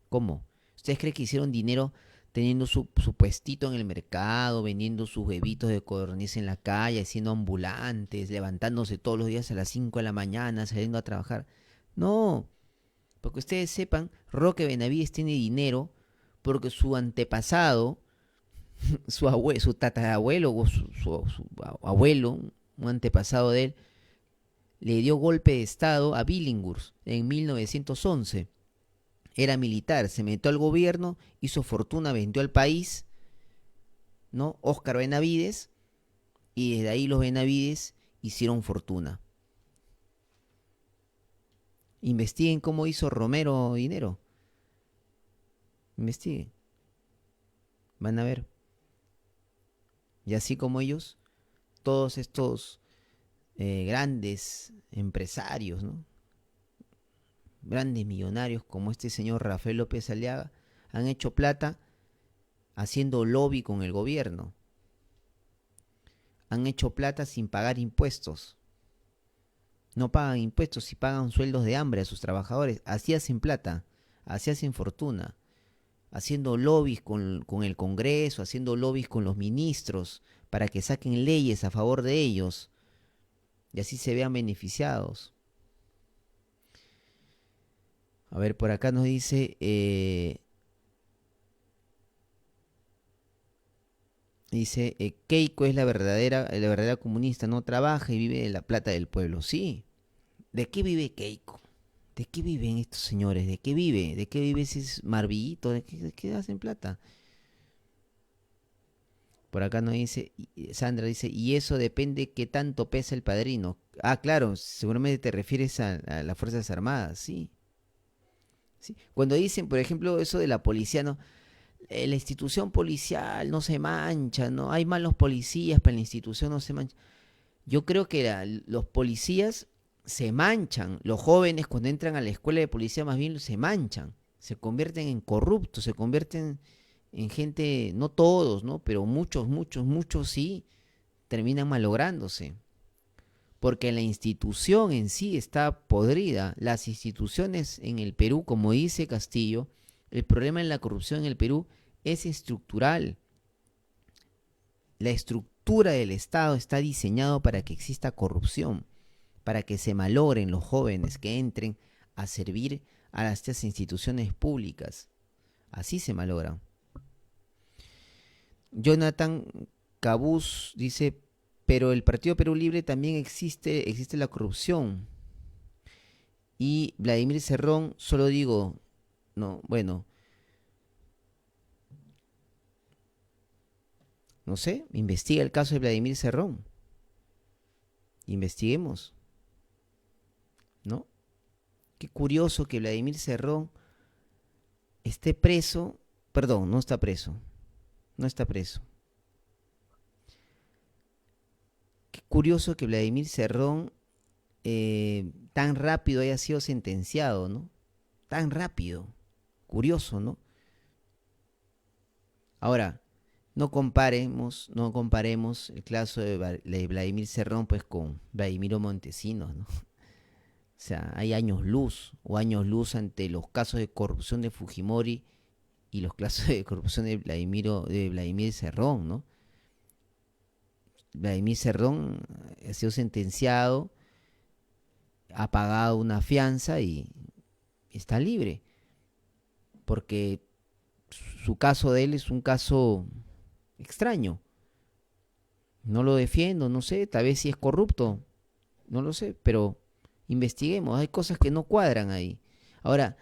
¿Cómo? ¿Ustedes creen que hicieron dinero teniendo su puestito en el mercado, vendiendo sus bebitos de codorniz en la calle, siendo ambulantes, levantándose todos los días a las 5 de la mañana, saliendo a trabajar? No, porque ustedes sepan, Roque Benavides tiene dinero porque su antepasado, su tatarabuelo o su abuelo, un antepasado de él, le dio golpe de estado a Billinghurst en 1911. Era militar, se metió al gobierno, hizo fortuna, vendió al país, ¿no? Óscar Benavides, y desde ahí los Benavides hicieron fortuna. Investiguen cómo hizo Romero dinero. Investiguen. Van a ver. Y así como ellos, todos estos grandes empresarios, ¿no? Grandes millonarios como este señor Rafael López Aliaga han hecho plata haciendo lobby con el gobierno. Han hecho plata sin pagar impuestos. No pagan impuestos y pagan sueldos de hambre a sus trabajadores. Así hacen plata, así hacen fortuna. Haciendo lobbies con el Congreso, haciendo lobbies con los ministros para que saquen leyes a favor de ellos y así se vean beneficiados. A ver, por acá nos dice... dice, Keiko es la verdadera comunista, no trabaja y vive de la plata del pueblo. Sí. ¿De qué vive Keiko? ¿De qué viven estos señores? ¿De qué vive? ¿De qué vive ese Marvillito? ¿De qué hacen plata? Por acá nos dice, Sandra dice, y eso depende qué tanto pesa el padrino. Ah, claro, seguramente te refieres a las Fuerzas Armadas, sí. Sí. Cuando dicen, por ejemplo, eso de la policía, ¿no? La institución policial no se mancha, no hay malos policías, pero la institución no se mancha. Yo creo que los policías se manchan, los jóvenes cuando entran a la escuela de policía más bien se manchan, se convierten en corruptos, se convierten en gente, no todos, ¿no? Pero muchos sí terminan malográndose. Porque la institución en sí está podrida. Las instituciones en el Perú, como dice Castillo, el problema en la corrupción en el Perú es estructural. La estructura del Estado está diseñado para que exista corrupción, para que se malogren los jóvenes que entren a servir a estas instituciones públicas. Así se malogran. Jonathan Cabuz dice, pero el Partido Perú Libre también existe la corrupción. Y Vladimir Cerrón, solo digo, no, bueno, no sé, investiga el caso de Vladimir Cerrón. Investiguemos, ¿no? Qué curioso que Vladimir Cerrón esté preso, perdón, no está preso. Qué curioso que Vladimir Cerrón tan rápido haya sido sentenciado, ¿no? Tan rápido. Curioso, ¿no? Ahora, no comparemos el caso de Vladimir Cerrón pues con Vladimiro Montesinos, ¿no? O sea, hay años luz ante los casos de corrupción de Fujimori y los casos de corrupción de Vladimir Cerrón, ¿no? Vladimir Cerrón ha sido sentenciado, ha pagado una fianza y está libre, porque su caso de él es un caso extraño. No lo defiendo, no sé, tal vez si es corrupto, no lo sé, pero investiguemos, hay cosas que no cuadran ahí. Ahora,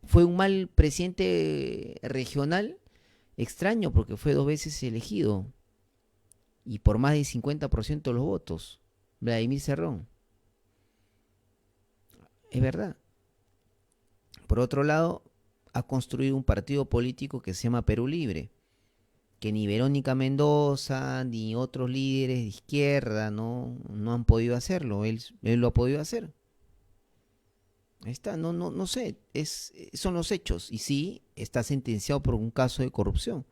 ¿fue un mal presidente regional? Extraño, porque fue 2 veces elegido y por más del 50% de los votos, Vladimir Cerrón. Es verdad. Por otro lado, ha construido un partido político que se llama Perú Libre, que ni Verónica Mendoza ni otros líderes de izquierda no han podido hacerlo. Él lo ha podido hacer. Ahí está, no sé, son los hechos. Y sí, está sentenciado por un caso de corrupción.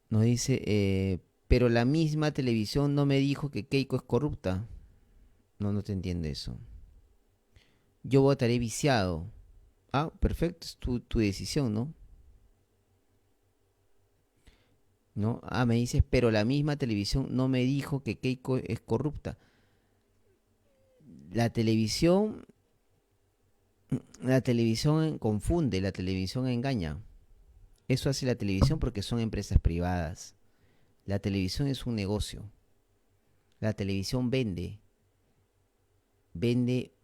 Nos dice, pero la misma televisión no me dijo que Keiko es corrupta. No te entiendo eso. Yo votaré viciado. Ah, perfecto, es tu decisión, ¿no? ¿No? Ah, me dices, pero la misma televisión no me dijo que Keiko es corrupta. La televisión confunde, la televisión engaña. Eso hace la televisión porque son empresas privadas. La televisión es un negocio. La televisión vende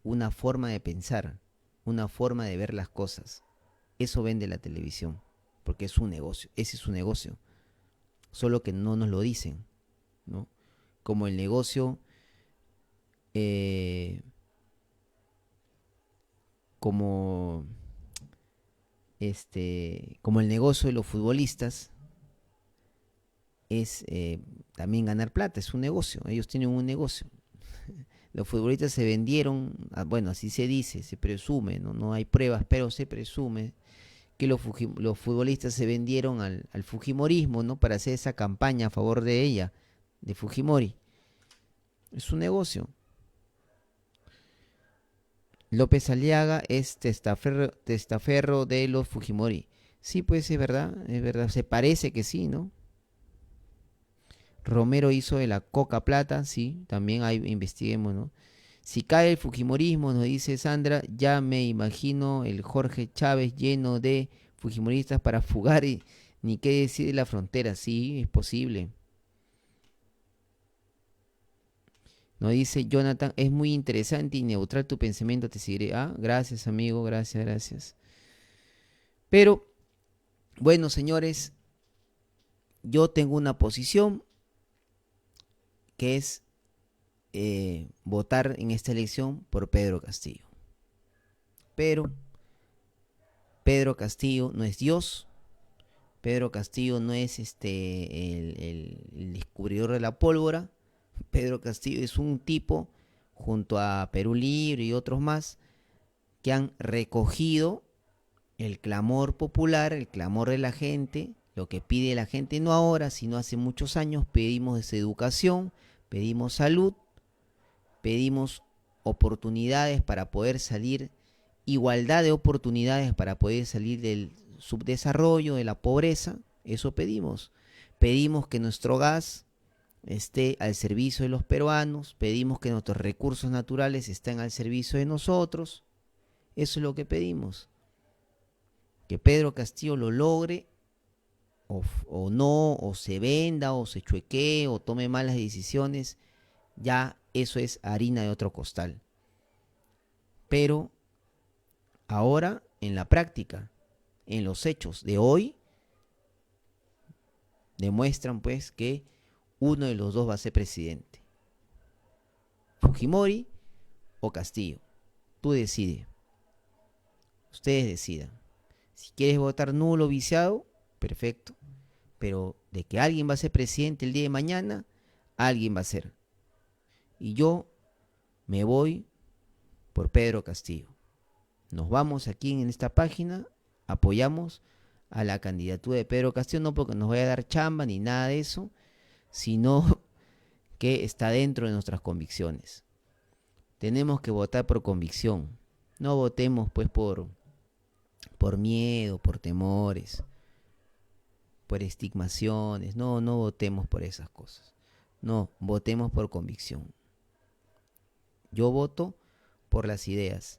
una forma de pensar, una forma de ver las cosas. Eso vende la televisión, porque es un negocio, ese es su negocio. Solo que no nos lo dicen, ¿no? Como el negocio, como el negocio de los futbolistas es también ganar plata, es un negocio, ellos tienen un negocio. Los futbolistas se vendieron, bueno, así se dice, se presume, no hay pruebas, pero se presume que los futbolistas se vendieron al fujimorismo, ¿no? Para hacer esa campaña a favor de ella, de Fujimori. Es un negocio. López Aliaga es testaferro de los Fujimori. Sí, pues es verdad, se parece que sí, ¿no? Romero hizo de la coca plata, sí, también hay, investiguemos, ¿no? Si cae el fujimorismo, nos dice Sandra, ya me imagino el Jorge Chávez lleno de fujimoristas para fugar y ni qué decir de la frontera, sí, es posible. Nos dice Jonathan, es muy interesante y neutral tu pensamiento, te seguiré. Ah, gracias amigo, gracias. Pero, bueno señores, yo tengo una posición que es votar en esta elección por Pedro Castillo. Pero Pedro Castillo no es Dios. Pedro Castillo no es el descubridor de la pólvora. Pedro Castillo es un tipo, junto a Perú Libre y otros más, que han recogido el clamor popular, el clamor de la gente, lo que pide la gente, no ahora, sino hace muchos años. Pedimos educación, pedimos salud, pedimos oportunidades para poder salir, igualdad de oportunidades para poder salir del subdesarrollo, de la pobreza. Eso pedimos. Pedimos que nuestro gas esté al servicio de los peruanos, pedimos que nuestros recursos naturales estén al servicio de nosotros. Eso es lo que pedimos. Que Pedro Castillo lo logre o no, o se venda, o se chuequee, o tome malas decisiones, ya eso es harina de otro costal. Pero ahora, en la práctica, en los hechos de hoy, demuestran pues que uno de los dos va a ser presidente. Fujimori o Castillo. Tú decides. Ustedes decidan. Si quieres votar nulo o viciado, perfecto. Pero de que alguien va a ser presidente el día de mañana, alguien va a ser. Y yo me voy por Pedro Castillo. Nos vamos aquí en esta página, apoyamos a la candidatura de Pedro Castillo, no porque nos vaya a dar chamba ni nada de eso, sino que está dentro de nuestras convicciones. Tenemos que votar por convicción. No votemos pues por miedo, por temores, por estigmaciones. No votemos por esas cosas. No, votemos por convicción. Yo voto por las ideas.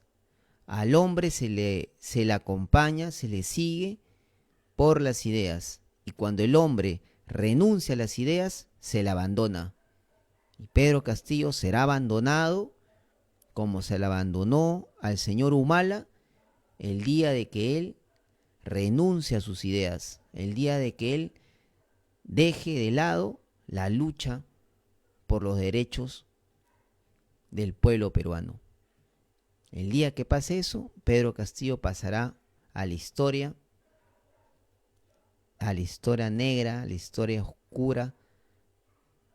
Al hombre se le acompaña, se le sigue por las ideas. Y cuando el hombre renuncia a las ideas, se le abandona. Y Pedro Castillo será abandonado como se le abandonó al señor Humala el día de que él renuncie a sus ideas, el día de que él deje de lado la lucha por los derechos del pueblo peruano. El día que pase eso, Pedro Castillo pasará a la historia negra, a la historia oscura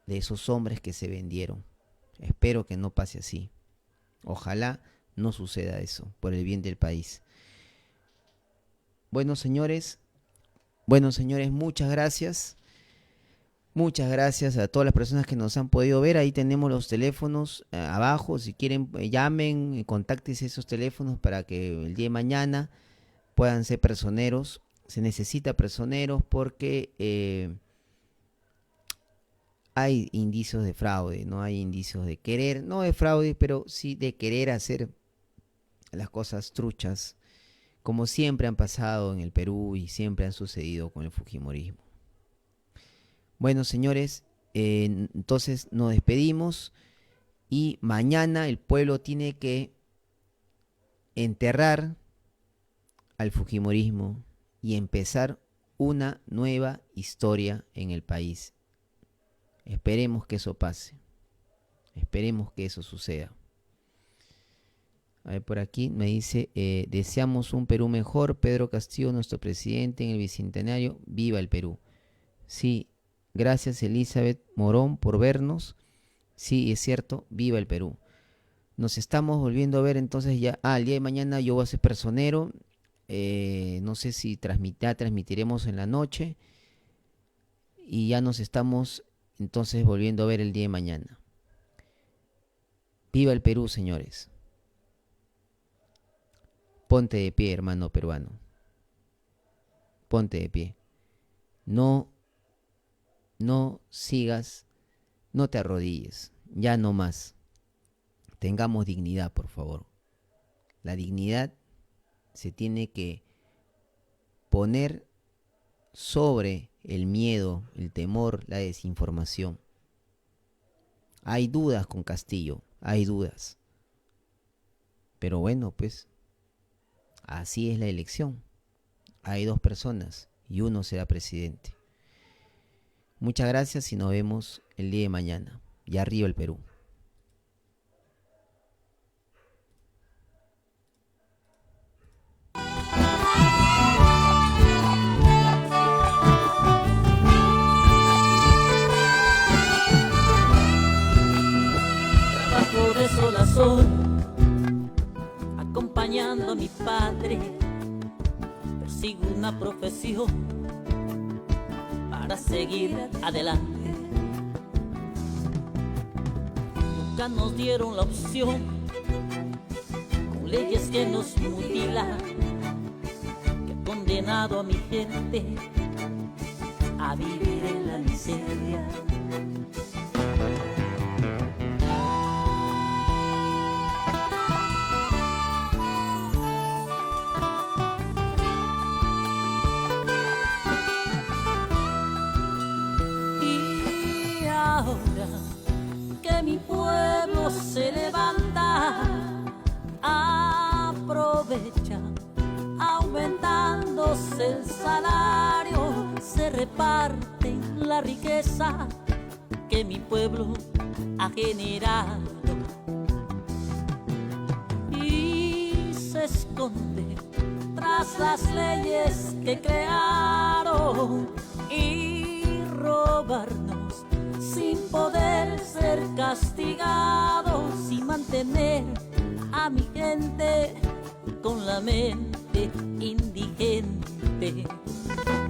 de esos hombres que se vendieron. Espero que no pase así. Ojalá no suceda eso, por el bien del país. Bueno, señores, muchas gracias. Muchas gracias a todas las personas que nos han podido ver. Ahí tenemos los teléfonos abajo. Si quieren, llamen, contáctense esos teléfonos para que el día de mañana puedan ser personeros. Se necesita personeros porque hay indicios de fraude, no hay indicios de querer, no de fraude, pero sí de querer hacer las cosas truchas, como siempre han pasado en el Perú y siempre han sucedido con el fujimorismo. Bueno, señores, entonces nos despedimos y mañana el pueblo tiene que enterrar al fujimorismo y empezar una nueva historia en el país. Esperemos que eso pase. Esperemos que eso suceda. A ver, por aquí me dice, deseamos un Perú mejor. Pedro Castillo, nuestro presidente en el Bicentenario. ¡Viva el Perú! Sí, gracias Elizabeth Morón por vernos. Sí, es cierto, viva el Perú. Nos estamos volviendo a ver entonces ya. El día de mañana yo voy a ser personero. No sé si transmitiremos en la noche. Y ya nos estamos entonces volviendo a ver el día de mañana. Viva el Perú, señores. Ponte de pie, hermano peruano. Ponte de pie. No sigas, no te arrodilles. Ya no más. Tengamos dignidad, por favor. La dignidad se tiene que poner sobre el miedo, el temor, la desinformación. Hay dudas con Castillo, hay dudas. Pero bueno, pues, así es la elección. Hay dos personas y uno será presidente. Muchas gracias y nos vemos el día de mañana. Y arriba el Perú. De sol a sol, acompañando a mi padre, persigo una profesión para seguir adelante. Nunca nos dieron la opción, con leyes que nos mutilan, que han condenado a mi gente a vivir en la miseria. Mi pueblo se levanta, aprovecha, aumentándose el salario, se reparte la riqueza que mi pueblo ha generado y se esconde tras las leyes que crearon y robarnos sin poder ser castigados y mantener a mi gente con la mente indigente. gente.